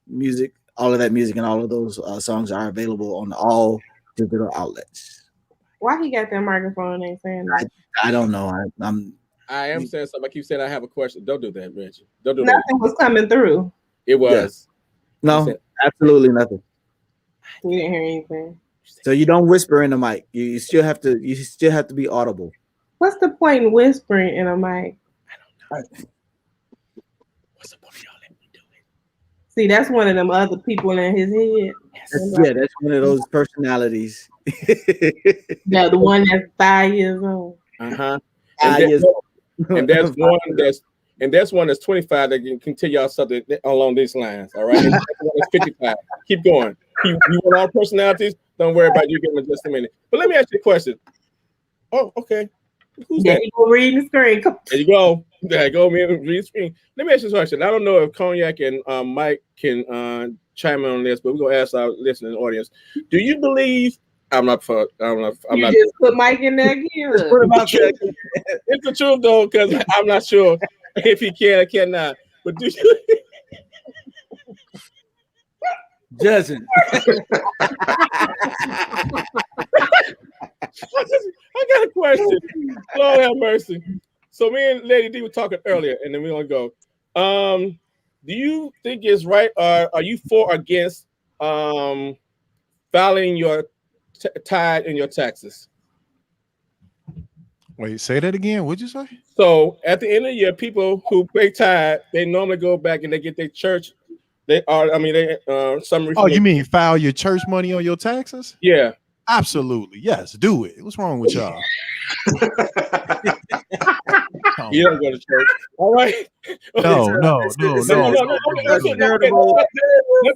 D: music, all of that music, and all of those songs are available on all digital outlets.
E: Why he got that microphone ain't saying that?
D: I don't know.
B: I am saying something. I keep saying I have a question. Don't do that, Reggie. Don't do
E: Nothing
B: that.
E: was coming through.
B: It was.
D: Yeah. No, absolutely nothing.
E: We didn't hear anything.
D: So you don't whisper in the mic. You still have to be audible.
E: What's the point in whispering in a mic?
B: I don't know. What's the point of y'all letting me do it?
E: See, that's one of them other people in his head.
D: That's one of those personalities.
E: Yeah, the one that's 5 years old.
B: And that's one that's 25 that can tell y'all something along these lines. All right, and that's one that's 55. Keep going. You want all personalities? Don't worry about you getting in just a minute. But let me ask you a question. Oh, okay. Who's that?
E: You go reading the screen.
B: There you go. There you go. Read the screen. Let me ask you a question. I don't know if Cognac and Mike can chime in on this, but we're gonna ask our listening audience. Do you believe? I'm not. Just
E: put Mike in there again.
B: It's the truth though, because I'm not sure if he can or cannot. But do you?
D: Justin.
B: I got a question. Lord have mercy. So me and Lady D were talking earlier, and then we're gonna go. Do you think it's right, or are you for or against filing your tithe in your taxes?
C: Wait, say that again. What'd you say?
B: So at the end of the year, people who pay tithe, they normally go back and they get their church. Summary.
C: Oh, you mean file your church money on your taxes?
B: Yeah.
C: Absolutely. Yes, do it. What's wrong with y'all?
B: You don't go to church. All right.
C: No.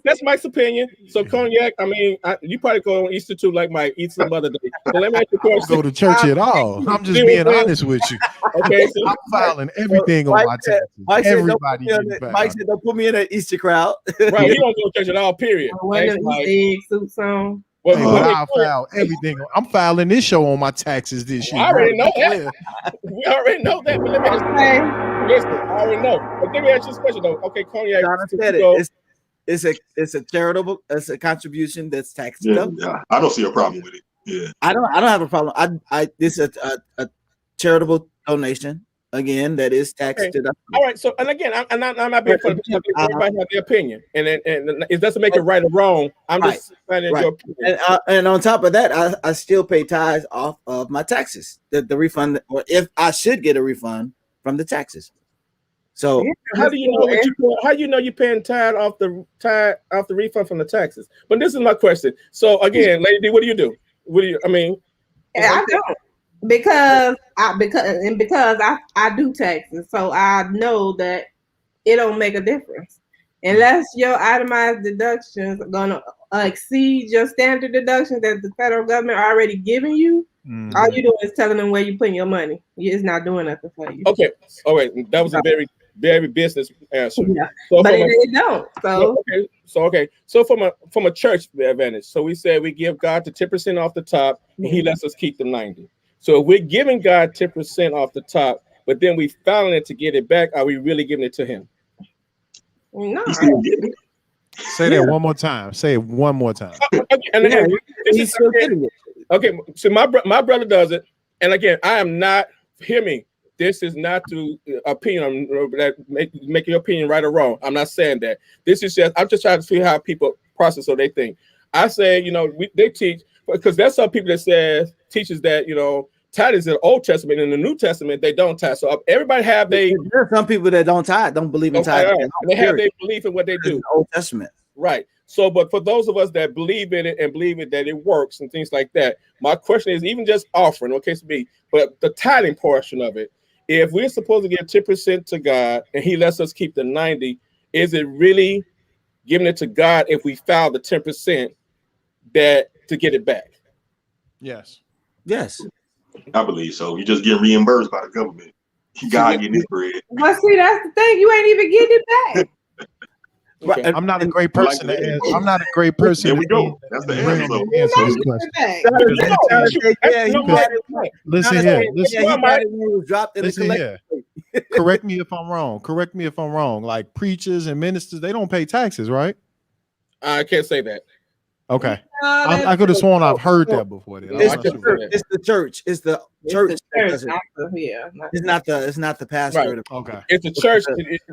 B: That's Mike's opinion. So cognac, I mean, you probably go on Easter too, like Mike, eat some other day. So let me ask you a
C: I don't
B: question.
C: go to church at all. I'm just being honest with you.
B: Okay, so
C: I'm filing everything on my taxes. Everybody
D: Mike said, "Don't put me in an Easter crowd."
B: Right, he don't go to church at all. Period.
E: When the egg suits on.
B: Well,
C: but I'll file everything. I'm filing this show on my taxes this year.
B: I already know that. We already know that. But let me ask you. Listen, I already know. But let me ask you this question though. Okay, cognac.
D: It's a charitable. It's a contribution that's tax deductible.
F: Yeah, I don't see a problem with it. Yeah,
D: I don't have a problem. This is a charitable donation. Again, that is tax deductible.
B: All right. So, and again, I'm not being funny. Everybody has their opinion, and it doesn't make it right or wrong. I'm just finding your opinion.
D: And on top of that, I still pay tithes off of my taxes. The refund, or if I should get a refund from the taxes. So
B: how do you know you're paying tithe off the refund from the taxes? But this is my question. So again, Lady D, what do you do?
E: I don't. Because I do taxes, so I know that it don't make a difference unless your itemized deductions are gonna exceed your standard deductions that the federal government already giving you. Mm-hmm. All you doing is telling them where you putting your money. It's not doing nothing for you.
B: Okay, all right, that was a very business answer.
E: Yeah, so but it don't. So from a church advantage, so we said we give God the 10% off the top, and He lets us keep the 90%. So if we're giving God 10% off the top, but then we filing it to get it back, are we really giving it to Him? No.
C: Say that one more time. Say it one more time.
B: Okay, so my brother does it, and again, I am not. Hear me. This is not to opinion that make your opinion right or wrong. I'm not saying that. This is just I'm just trying to see how people process or they think. I say, they teach because there's some people that teaches that tithe is in the Old Testament. In the New Testament, they don't tithe. So everybody have
D: there are some people that don't tithe, don't believe in tithe.
B: Right. They have their belief in what they do.
D: In the Old Testament,
B: right? So, but for those of us that believe in it and believe it that it works and things like that, my question is even just offering, okay, to me, but the tithing portion of it. If we're supposed to give 10% to God and He lets us keep the 90%, is it really giving it to God if we file the 10% to get it back?
C: Yes.
F: I believe so. You're just getting reimbursed by the government. God getting his bread.
E: But see, that's the thing. You ain't even getting it back.
C: Okay. I'm not a great person to ask. I'm not a great person.
F: There we go. That's the
C: answer. Listen here. Correct me if I'm wrong. Like preachers and ministers, they don't pay taxes, right?
B: I can't say that.
C: Okay. I could have sworn I've heard that before.
D: It's the church. It's the church. It's not the pastor.
B: Right. Okay. It's the church.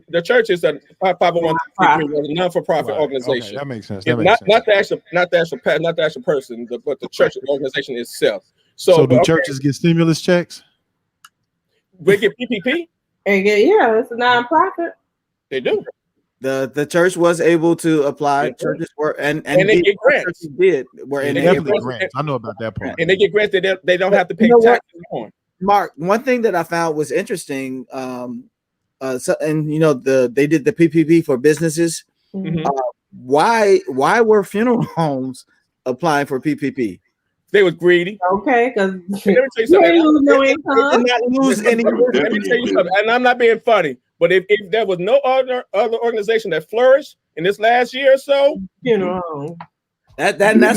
B: The church is a 501c3 non-for-profit organization.
C: Okay, that makes sense.
B: Not the actual person, but the church organization itself.
C: So do churches get stimulus checks?
B: They get PPP?
E: It's a nonprofit.
B: They do.
D: The church was able to apply. Churches were and
B: they get grants.
C: Grants. I know about that part.
B: And they get grants that they don't have to pay taxes on.
D: Mark, one thing that I found was interesting. They did the PPP for businesses.
B: Mm-hmm.
D: Why were funeral homes applying for PPP?
B: They was greedy.
E: Okay, because
B: let me tell you something. And I'm not being funny. But if there was no other organization that flourished in this last year or so,
D: that's why
B: there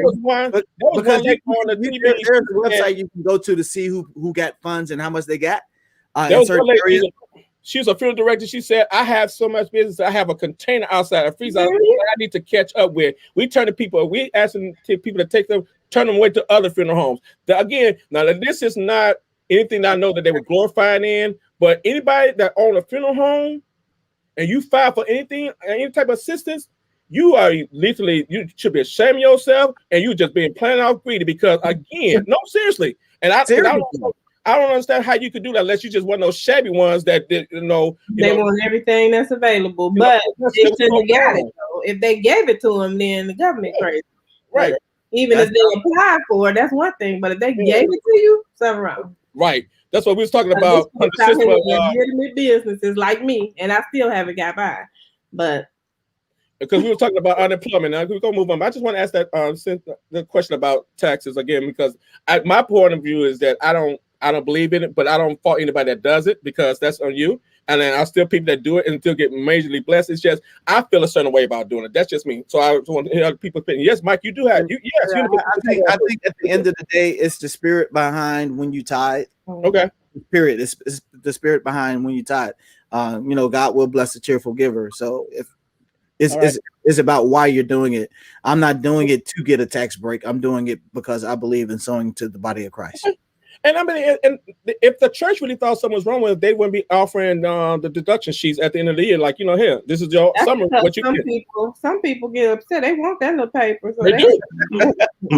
B: was one.
D: Because on the TV, there's a website you can go to see who got funds and how much they got.
B: She was a field director. She said, "I have so much business. I have a container outside a freezer I need to catch up with." We asking people to turn them away to other funeral homes. Now this is not anything that I know that they were glorifying in. But anybody that own a funeral home and you file for any type of assistance, you should be ashamed of yourself, and you just being plain out greedy because no, seriously. And I don't understand how you could do that unless you just want those shabby ones that they
E: want everything that's available, but they shouldn't have got it. Though. If they gave it to them, then the government crazy,
B: right?
E: Even if they applied for it, that's one thing. But if they gave it to you, something wrong,
B: right? That's what we was talking about.
E: Legitimate businesses like me, and I still haven't got by. But
B: because we were talking about unemployment. Now we're gonna move on. But I just want to ask that the question about taxes again, because my point of view is that I don't believe in it, but I don't fault anybody that does it because that's on you. And then I still people that do it and still get majorly blessed. It's just I feel a certain way about doing it. That's just me. So I want to hear other people opinion. Yes, Mike, you do have you. Yes,
D: I think at the end of the day, it's the spirit behind when you tithe.
B: Okay.
D: Period. It's the spirit behind when you tithe. God will bless the cheerful giver. So if it's about why you're doing it. I'm not doing it to get a tax break. I'm doing it because I believe in sowing to the body of Christ.
B: And I mean, and if the church really thought something was wrong with it, they wouldn't be offering the deduction sheets at the end of the year. Like, here, this is your summer. What you get.
E: Some people get upset. They want that little paper. So
B: they do.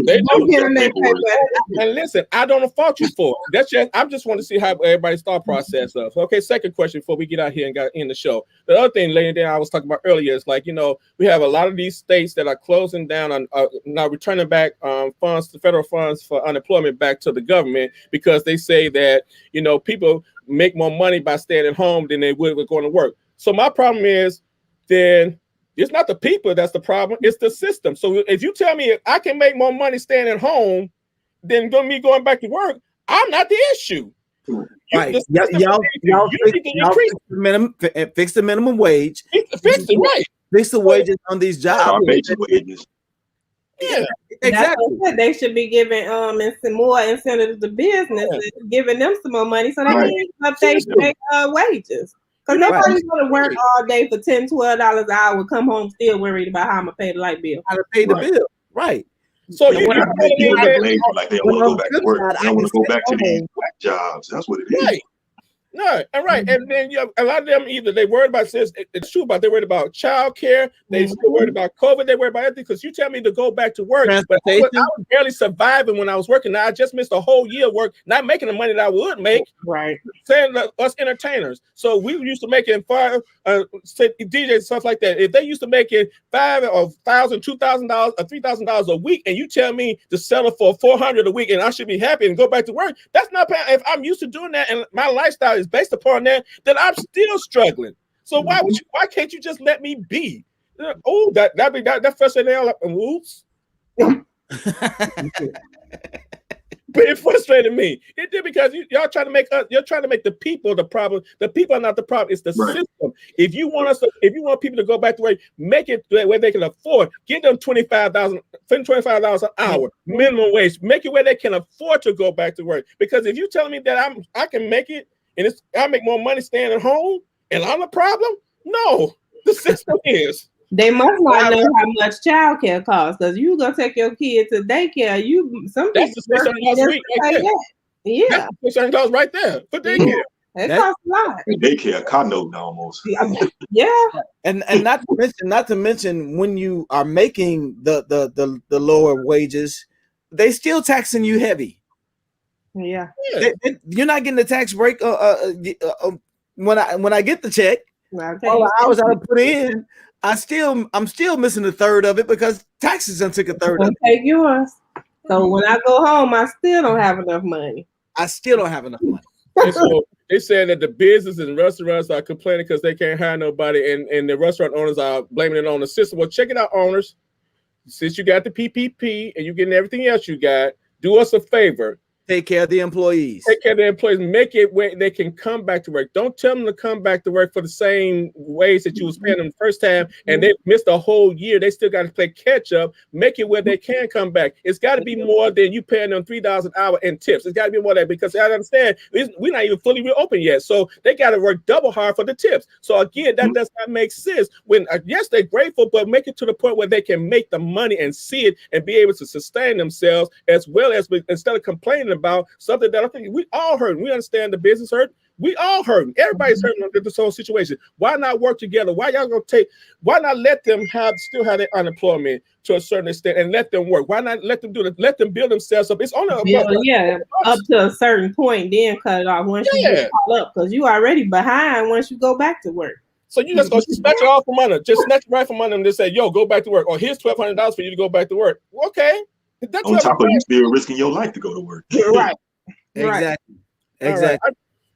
B: They do.
E: Get them that paper.
B: And listen, I don't fault you for it. That's just I just want to see how everybody's thought process of. Okay, second question before we get out here and got in the show. The other thing, lady, I was talking about earlier is like, we have a lot of these states that are closing down on now returning back funds, the federal funds for unemployment back to the government. Because they say that, people make more money by staying at home than they would with going to work. So my problem is then it's not the people that's the problem, it's the system. So if you tell me I can make more money staying at home than me going back to work, I'm not the issue.
D: Right. Y'all fix the minimum wage.
B: Fix it, right.
D: Fix the wages on these jobs.
E: Yeah, exactly. They should be giving some more incentives to businesses, giving them some more money so they can update their wages. Because nobody's going to work all day for $10, $12 an hour, come home still worried about how I'm going to pay the light bill.
D: How to pay the bill, right?
F: So you like they want to go back to work. They want to go back to these black jobs. That's what it is.
B: Right. No, and right, and then a lot of them either they worried about it's true about they worried about child care, they still worried about COVID, they worried about everything. Because you tell me to go back to work, but I was barely surviving when I was working. Now I just missed a whole year of work, not making the money that I would make.
E: Right,
B: saying us entertainers. So we used to make it DJs stuff like that. If they used to make it $5,000 or $1,000, $2,000 or $3,000 a week, and you tell me to settle for $400 a week and I should be happy and go back to work, that's not. If I'm used to doing that and my lifestyle is based upon that, then I'm still struggling. So why can't you just let me be? Oh, that frustrated me. Like, whoops. But it frustrated me. It did because y'all trying to make the people the problem. The people are not the problem. It's the system. If you want people to go back to work, make it where they can afford. Give them $25 an hour minimum wage. Make it where they can afford to go back to work. Because if you're telling me that I can make it and I make more money staying at home and I'm the problem, no, the system is.
E: They must not know how much child care costs because you gonna take your kid to daycare. Some people
B: yeah, $600 right there for daycare.
E: It costs a lot.
F: Daycare, condo almost.
E: Yeah,
D: and not to mention when you are making the lower wages, they still taxing you heavy.
E: Yeah,
D: you're not getting the tax break. When I get the check, all the hours I put in. I'm still missing a third of it because taxes done took a third of it.
E: Take yours. So when I go home, I still don't have enough money.
B: And so they saying that the business and restaurants are complaining because they can't hire nobody, and the restaurant owners are blaming it on the system. Well, check it out, owners. Since you got the PPP and you're getting everything else you got, do us a favor.
D: Take care of the employees.
B: Make it where they can come back to work. Don't tell them to come back to work for the same ways that you was paying them the first time, and they missed a whole year. They still got to play catch up. Make it where they can come back. It's got to be more than you paying them $3 an hour in tips. It's got to be more than that because I understand we're not even fully reopened yet, so they got to work double hard for the tips. So again, that does not make sense. When yes, they're grateful, but make it to the point where they can make the money and see it and be able to sustain themselves as well as instead of complaining about something that I think we all heard. We understand the business hurt. We all hurting. Everybody's hurting under this whole situation. Why not work together? Why not let them still have their unemployment to a certain extent and let them work? Why not let them do it? Let them build themselves up. It's only
E: up to a certain point, then cut it off once you get caught up because you already behind once you go back to work.
B: So you just go snatch it off from under, just snatch it right from under them and say, yo, go back to work. Or here's $1,200 for you to go back to work. Okay.
F: That's on top of you still risking your life to go to work.
B: Right.
D: Exactly. Right.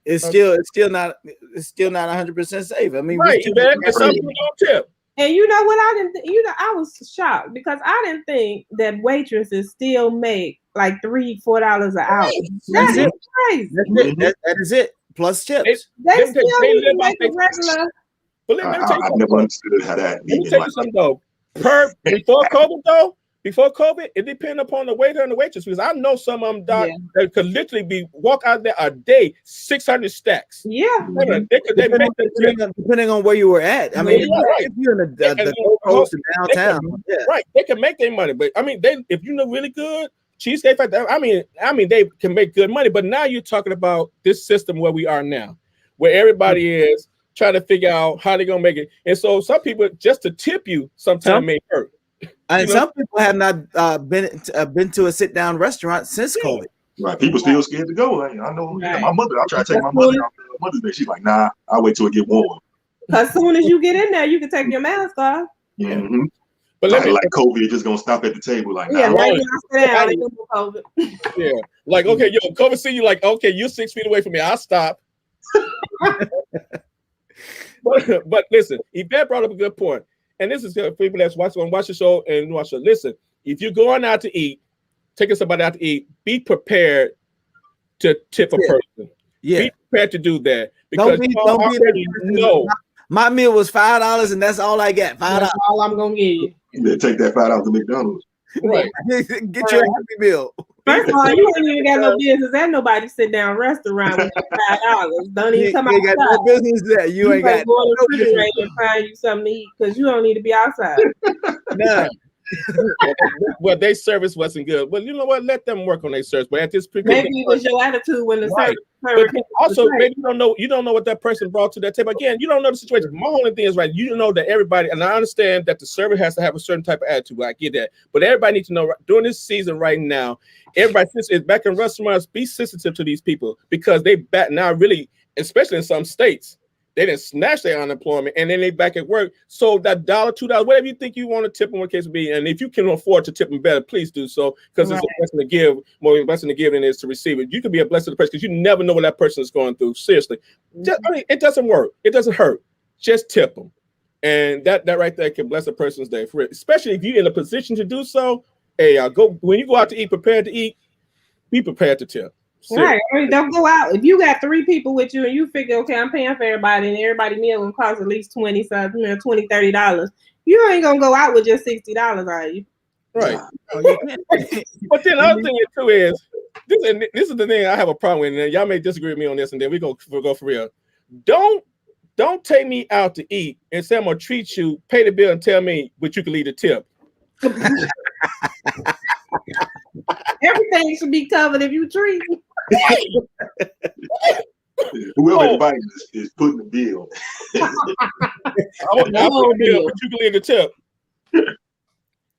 D: It's still not 100% safe. I mean,
B: right, man. And some people don't tip.
E: And you know what? I didn't. I was shocked because I didn't think that waitresses still make like $3-4 an hour.
D: That's it.
E: Crazy.
D: That's it. That is it. Plus tips.
E: They still need to make a regular.
B: But let me tell you
F: I
B: something.
F: never understood how that.
B: Let me tell you something though. Before COVID, it depended upon the waiter and the waitress because I know some of them that could literally walk out there a day 600 stacks.
E: Yeah,
D: depending on where you were at. I mean, if you're in the Gold Coast and downtown,
B: right? They can make their money, but I mean, if you know really good cheesecake factory, I mean, they can make good money. But now you're talking about this system where we are now, where everybody is trying to figure out how they're gonna make it, and so some people just to tip you sometimes may hurt.
D: And some people have not been to a sit down restaurant since COVID.
F: Right, people still scared to go. Like, I know my mother. I try to take my mother out to Mother's Day. She's like, "Nah, I'll wait till it get warm."
E: As soon as you get in there, you can take your mask off.
F: Yeah. Mm-hmm. But like COVID just gonna stop at the table. Like,
E: yeah,
F: nah,
E: now you're not COVID.
B: Yeah, like okay, COVID see you like okay, you're 6 feet away from me. I'll stop. But listen, Yvette brought up a good point. And this is for people that's watch the show and watch it. Listen, if you're going out to eat, taking somebody out to eat, be prepared to tip a person. Yeah. Be prepared to do that. Because
D: don't be my meal was $5 and that's all I got. $5.
E: That's all I'm gonna give you.
F: Yeah, take that $5 to McDonald's.
B: Right.
D: Get your happy meal.
E: First of all, you ain't even got no business at nobody sit down restaurant with $5. Don't even come outside.
D: You got no business there. You ain't got
E: go to the refrigerator and find you something to eat because you don't need to be outside.
D: No.
B: Well, their service wasn't good. Well, you know what? Let them work on their service. But at this
E: maybe it was your attitude when the service.
B: But also, maybe you don't know what that person brought to that table. Again, you don't know the situation. My only thing is right. You know that everybody, and I understand that the server has to have a certain type of attitude. I get that, but everybody needs to know during this season right now. Everybody is back in restaurants. Be sensitive to these people because they back now. Really, especially in some states. They didn't snatch their unemployment and then they back at work. So that $1, $2, whatever you think you want to tip them, what case would be. And if you can afford to tip them better, please do so because it's a blessing to give, more a blessing to give than it is to receive it. You can be a blessing to the person because you never know what that person is going through. Seriously. It doesn't work. It doesn't hurt. Just tip them. And that right there can bless a person's day for it. Especially if you're in a position to do so. Hey, when you go out to eat, prepared to eat, be prepared to tip.
E: Right. Don't go out. If you got 3 people with you and you figure, okay, I'm paying for everybody and everybody meal will cost at least $20, $30, you ain't gonna go out with just $60, are you?
B: Right. But then the other thing too is this is the thing I have a problem with, and y'all may disagree with me on this, and then we'll go for real. Don't take me out to eat and say I'm gonna treat you, pay the bill, and tell me what you can leave a tip.
E: Everything should be covered if you treat me.
F: Whoever invited is putting the bill.
B: I'll put the bill, but you can leave the tip.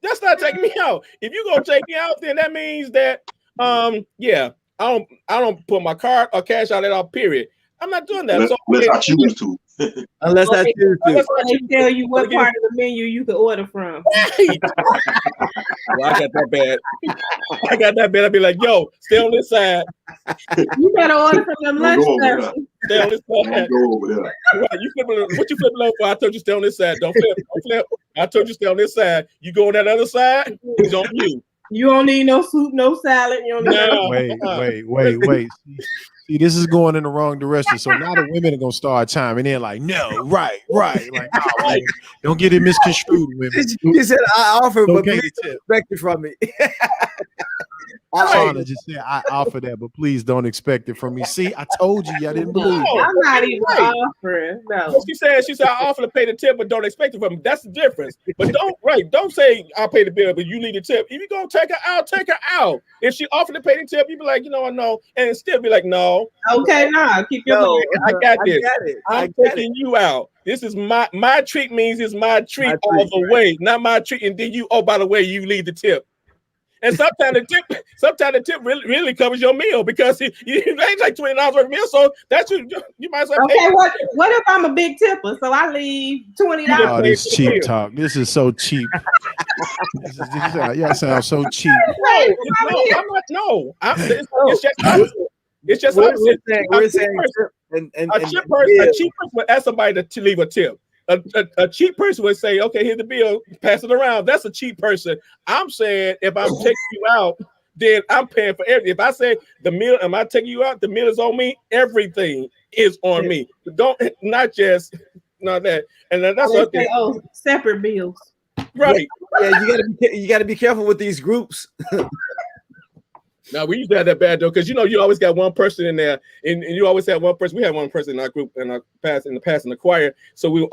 B: That's not taking me out. If you're gonna take me out, then that means that I don't put my card or cash out at all. Period. I'm not doing that.
F: Unless I choose to.
D: Unless I choose to.
E: They tell you what part of the menu you can order from.
B: Well, I got that bad. I'd be like, yo, stay on this side.
E: You better order from them lunch service.
B: Stay on this side.
F: Go over there.
B: Right, what you flipping over for? I told you stay on this side. Don't flip. I told you stay on this side. You go on that other side, it's on you.
E: You don't need no soup, no salad. You don't need
C: Wait. See, this is going in the wrong direction. So now the women are gonna start chiming in like, no, right. Like, oh, man, don't get it misconstrued, women.
D: You said I offer, but please expect it from me.
C: I'm trying to just say I offer that, but please don't expect it from me. See, I told you, I didn't believe it.
E: I'm not even offering. No.
B: She said I offer to pay the tip, but don't expect it from me. That's the difference. But don't say I'll pay the bill, but you leave the tip. If you're gonna take her out, take her out. If she offered to pay the tip, you be like, I know, and still be like, no.
E: Okay, keep your money.
B: I got this. I'm taking you out. This is my treat means it's my treat all the way, not my treat. And then you, by the way, you leave the tip. And sometimes the tip really covers your meal because you ain't like $20 worth of meal, so that's you might as well.
E: Okay, what if I'm a big tipper? So I leave $20.
C: Oh, this cheap talk. This is so cheap. Y'all sound so cheap.
B: It's just
D: we're saying
B: a cheap person would ask somebody to leave a tip. a cheap person would say, okay, here's the bill, pass it around. That's a cheap person. I'm saying if I'm taking you out, then I'm paying for everything. If I say the meal, am I taking you out? The meal is on me. Everything is on me. Don't not just not that. And then that's what
E: they say, oh, separate bills.
B: Right.
D: Yeah, you gotta be careful with these groups.
B: Now we used to have that bad though, because you always got one person in there, and you always have one person. We had one person in our group in the past in the choir. So we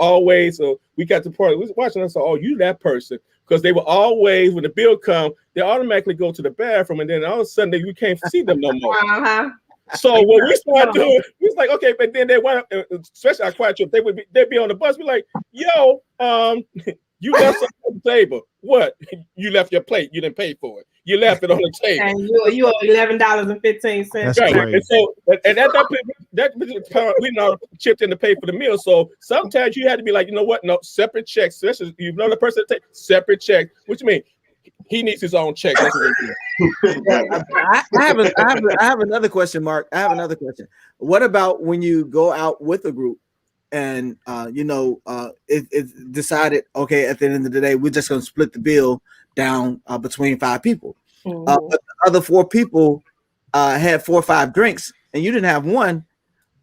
B: got to the part we was watching us. Oh, you that person, because they were always when the bill come, they automatically go to the bathroom, and then all of a sudden we can't see them no more. So when we started doing, we was like, okay, but then they went, especially our choir trip, they'd be on the bus. We're like, yo, you left something on the table. What? You left your plate. You didn't pay for it. You left it on the table.
E: And you owe $11.15.
C: That's
B: right.
C: crazy.
B: And so, and at that we now chipped in to pay for the meal. So sometimes you had to be like, you know what? No, separate checks. Especially you know the person take separate checks. What you mean? He needs his own check. That's what
D: I have another question, Mark. I have another question. What about when you go out with a group and it decided, okay, at the end of the day, we're just going to split the bill down between 5 people.
E: Mm-hmm.
D: But the other 4 people had 4 or 5 drinks, and you didn't have one.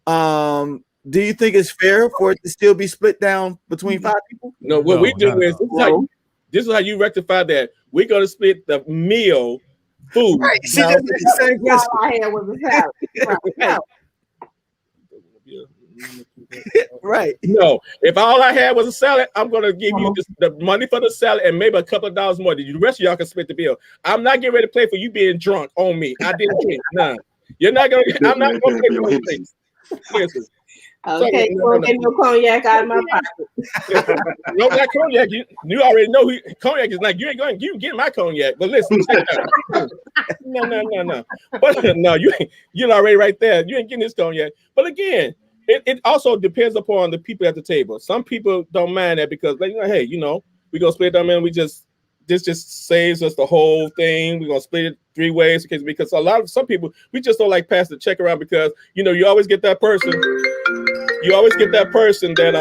D: Do you think it's fair for it to still be split down between 5 people?
B: No, what we do is this is how you rectify that. We're going to split the meal food.
D: Right. See, that's the same question.
E: All I had was a salad.
D: Right.
B: No, if all I had was a salad, I'm gonna give you the money for the salad and maybe a couple of dollars more. The rest of y'all can split the bill. I'm not getting ready to play for you being drunk on me. I didn't drink none. You're not gonna. I'm not gonna pay for things.
E: Okay, so get no cognac out of my pocket.
B: No, not cognac. You already know cognac is like you ain't going. You get my cognac, but listen, check it out. No. But no, you're already right there. You ain't getting this cognac. But again. It also depends upon the people at the table. Some people don't mind that because, like, hey, we're gonna split them in. This just saves us the whole thing. We're gonna split it 3 ways because some people we just don't like pass the check around because you always get that person. You always get that person that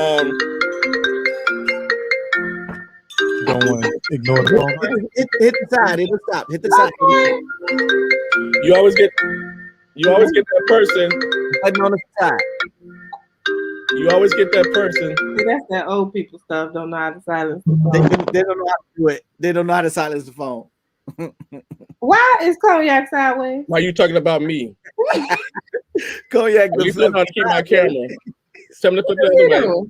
C: don't want to ignore the phone.
D: Hit the side. It'll stop. Hit the side.
B: You always get that person.
D: Button on the side.
B: You always get that person.
E: See, that's that old people stuff. Don't know how to silence the phone.
D: They don't know how to do it. They don't know how to silence the phone.
E: Why is cognac sideways?
B: Why are you talking about me?
D: Cognac.
B: You don't know how to keep my camera. Tell me to put the other way.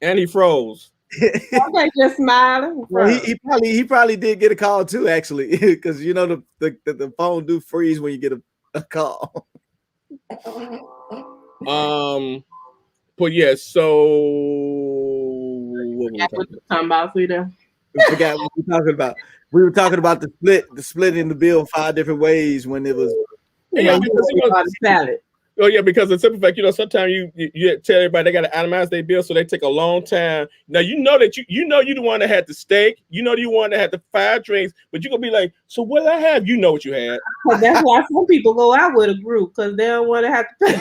B: And he froze.
E: Okay, just smiling.
D: Well, he probably did get a call too, actually, because the phone do freeze when you get a call.
B: But yeah, so
E: what were we talking about, Sweeter?
D: We forgot what we were talking about. We were talking about the split in the bill 5 different ways when it was
E: salad.
B: Oh yeah, because the simple fact, sometimes you tell everybody they got to itemize their bill, so they take a long time. Now you know that you the one that had the steak, you one that had the 5 drinks, but you gonna be like, so what did I have? You know what you had.
E: That's why some people go out with a group because they don't want to have to pay.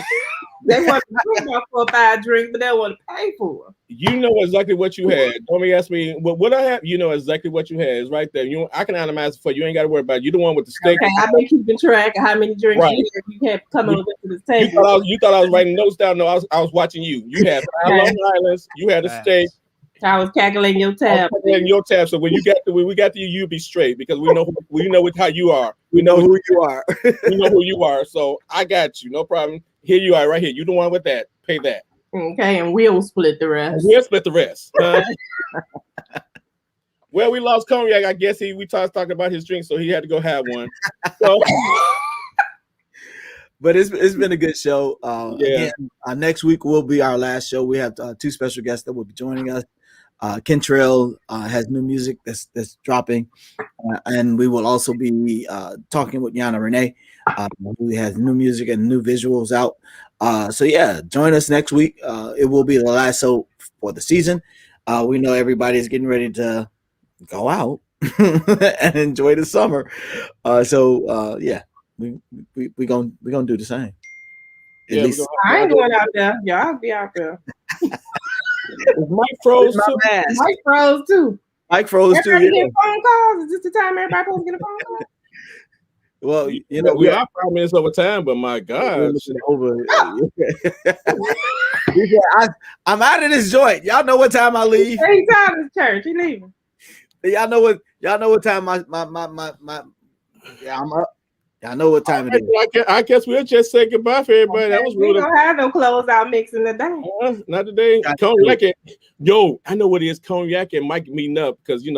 E: They want to drink off for a 5 drink, but they don't want to pay for it.
B: You know exactly what you had. Don't ask me what I have. You know exactly what you had. It's right there. I can itemize it for you. You ain't got to worry about it. You the one with the steak.
E: Okay, I've been keeping track of how many drinks you can't come over to the table.
B: You thought I was writing notes down. No, I was watching you. You had 5 Long Islands. You had a steak.
E: I was calculating your tab.
B: So when we got to you be straight because we know how you are.
D: We know who you are.
B: We know who you are. So I got you. No problem. Here you are, right here. You the one with that. Pay that.
E: Okay, and we'll split the rest.
B: Well, we lost cognac. I guess we talking about his drink, so he had to go have one. So.
D: But it's been a good show. Again, next week will be our last show. We have 2 special guests that will be joining us. Kentrell has new music that's dropping, and we will also be talking with Yana Renee, who has new music and new visuals out. So yeah, join us next week. It will be the last show for the season. We know everybody's getting ready to go out and enjoy the summer. So yeah. We gonna do the same. At least
E: I ain't going out there. Y'all be out there.
B: Mike froze
D: My
B: too?
D: mask.
E: Mike froze too.
D: Mike froze too.
E: Everybody
D: Yeah.
E: get phone calls. Is this the time everybody supposed to get a phone call?
D: Well, you know,
B: we are 5 minutes over time, but my God,
D: over. I'm out of this joint. Y'all know what time I leave.
E: Same time as church. He leaving.
D: Y'all know what time my yeah, I'm up. Y'all know what time it is.
B: I guess we'll just say goodbye for everybody. Okay, that was
E: we
B: rude.
E: don't have no clothes out mixing today.
B: Not today. Cognac. Yo, I know what it is. Cognac and Mike meeting up because we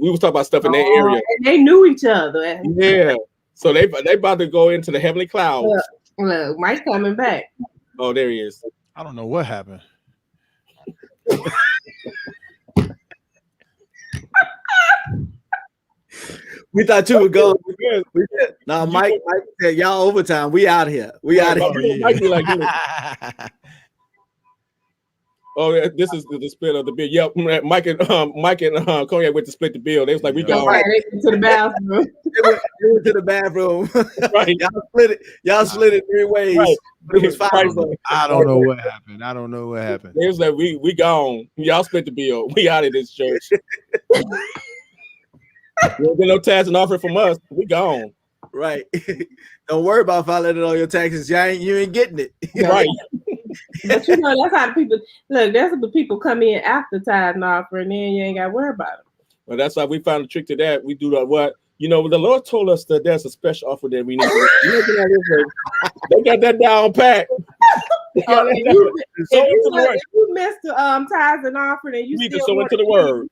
B: was talking about stuff in their area.
E: And they knew each other.
B: Yeah. So they about to go into the heavenly clouds.
E: Look, Mike's coming back.
B: Oh, there he is.
C: I don't know what happened.
D: We thought you would go. Now, Mike said, y'all overtime. We out here. We out here.
B: Mike be like, oh, this is the split of the bill. Yep, Mike and Cognac went to split the bill. They was like, we go
E: right. They went to the bathroom.
D: they went to the bathroom.
B: Right.
D: Y'all split it 3 ways.
B: Right.
D: It was 5 of them.
C: I don't know what happened.
B: They was like, we gone. Y'all split the bill. We out of this church. You don't get no tax and offering from us. We gone.
D: Right. Don't worry about filing it on your taxes. You ain't getting it.
B: Right.
E: But that's how the people look. That's what the people come in after tithe and offering, and then you ain't got to worry about it.
B: Well, that's why we found a trick to that. We do the what? The Lord told us that there's a special offer that we need. They got that down pat.
E: If you missed the tithes and offering, and you
B: need to
E: still
B: sow into the word.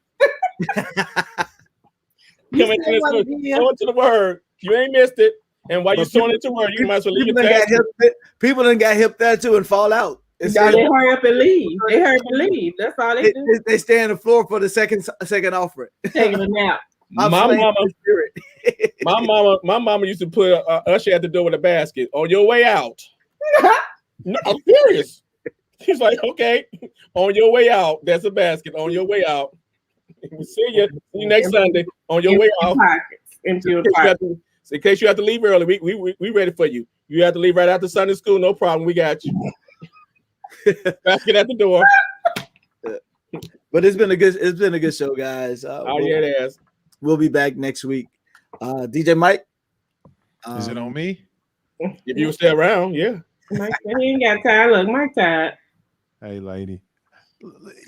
B: Come into this word. Sow into the word. You ain't missed it. And while you're sowing into the word, you might as well leave it.
D: People done got hip there too and fall out.
E: They hurry up and leave. They hurry up and leave. That's all they do.
D: They stay on the floor for the second offering.
E: Taking a nap.
B: My mama used to put Usher at the door with a basket. On your way out. No, I'm serious. She's like, okay, on your way out, there's a basket. On your way out. We'll see you next Sunday. On your way out.
E: Into your pocket.
B: In case you have to leave early, we ready for you. You have to leave right after Sunday school, no problem. We got you. Basket at the door.
D: But it's been a good show, guys.
B: Oh yeah, it has.
D: We'll be back next week. DJ Mike,
C: is it on me?
B: If you were still around, yeah.
E: Mike, he ain't got time. Look, Mike tired.
C: Hey, lady.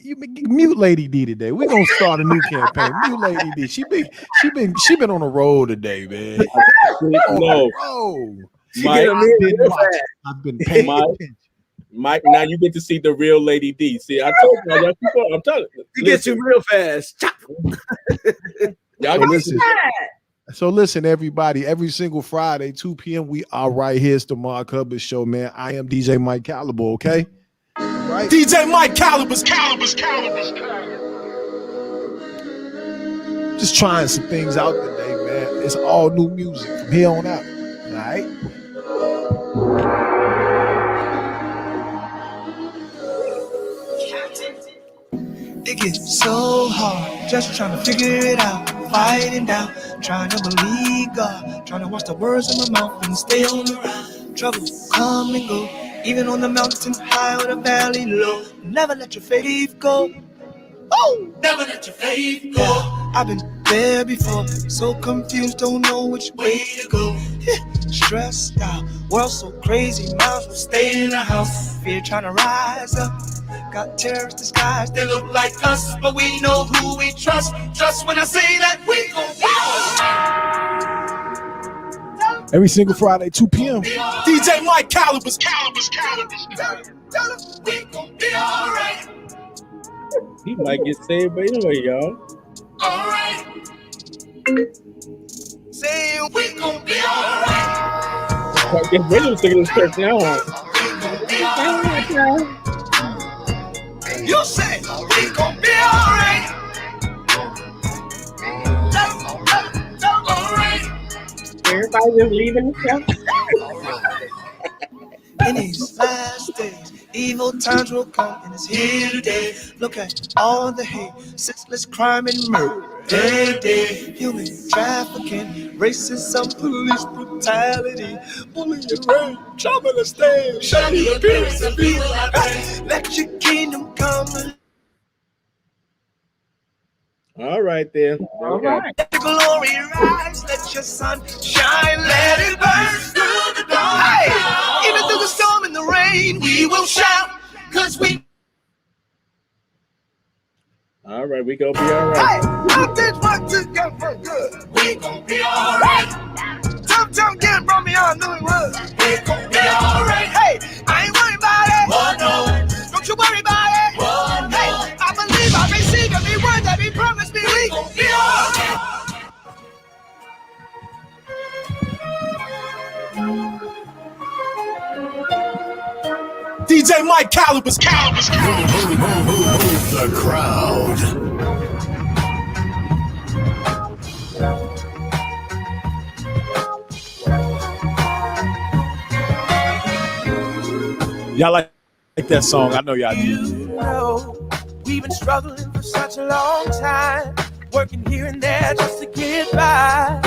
C: You mute Lady D today. We're gonna start a new campaign. Mute Lady D. She been on a roll today, man.
B: No.
C: I've been paying attention.
B: Mike, now you get to see the real Lady D. See, I told you, I'm telling you.
D: He gets you real fast.
B: Y'all
C: listen, everybody. Every single Friday, 2 p.m. we are right here. It's the Mark Hubbard Show, man. I am DJ Mike Caliber, okay? Right.
A: DJ Mike Calibers.
C: Just trying some things out today, man. It's all new music from here on out. All right.
N: It gets so hard, just trying to figure it out, fighting down, trying to believe God, trying to watch the words in my mouth and stay on the ride. Trouble come and go, even on the mountain high or the valley low. Never let your faith go. Oh, never let your faith go. Yeah, I've been there before, so confused, don't know which way to go. Stressed out, world so crazy, might as well stay in the house. Fear trying to rise up. Got terrorists disguised, they look like us, but we know who we trust. Trust when I say that we gon' be.
C: Every single Friday, 2 p.m.
A: DJ Mike Calibers.
N: We gon' be alright.
B: He might get saved, but anyway, y'all.
N: Alright. Say we gon' be alright.
B: I guess Bridget was singing this church now.
N: You say we gon' be alright.
E: Everybody just leaving the show.
N: In these last days, evil times will come, and it's here today. Look at all the hate, senseless crime and murder. Day, human trafficking, racism, police brutality, bullying, rape, trouble, and stay, shiny appearance of evil. Let your kingdom come.
B: All right, then.
E: All right.
N: Let the glory rise, let your sun shine, let it burst through the door. Hey, even through the storm and the rain, we will shout, cause we.
B: All right, we gonna be all right.
N: Hey, mountains work together for good. We gon' be all right. Tough time getting from me, I knew it was. We gon' be all right. Hey, I ain't worried about it. Oh no, don't you worry about it. Oh no, hey, I believe I receive every word that he promised me. We gon' be all right.
A: DJ Mike Calibers.
J: The crowd.
C: Y'all like that song? I know y'all do.
N: You know, we've been struggling for such a long time, working here and there just to get by.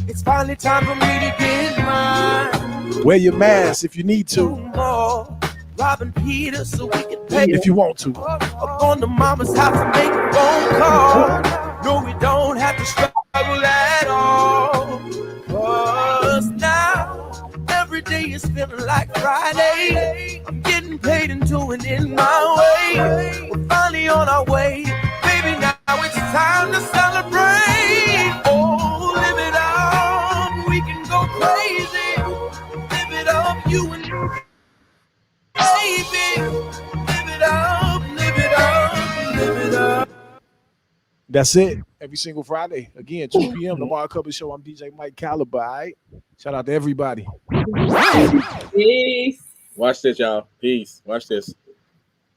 N: It's finally time for me to get mine.
C: Wear your mask if you need to.
N: More robbing Peter so we can pay
C: If you want to.
N: up on the mama's house and make a phone call. No, we don't have to struggle at all. Cause now every day is feeling like Friday. I'm getting paid and doing it my way. We're finally on our way. Baby, now it's time to celebrate. Oh, live it up. We can go crazy. Live it up, you and me. Baby, live it up, live it up, live it up.
C: That's it. Every single Friday. Again, 2 p.m. The Mark Hubbard Show. I'm DJ Mike Caliber. All right? Shout out to everybody.
E: Peace.
B: Watch this, y'all. Peace. Watch this.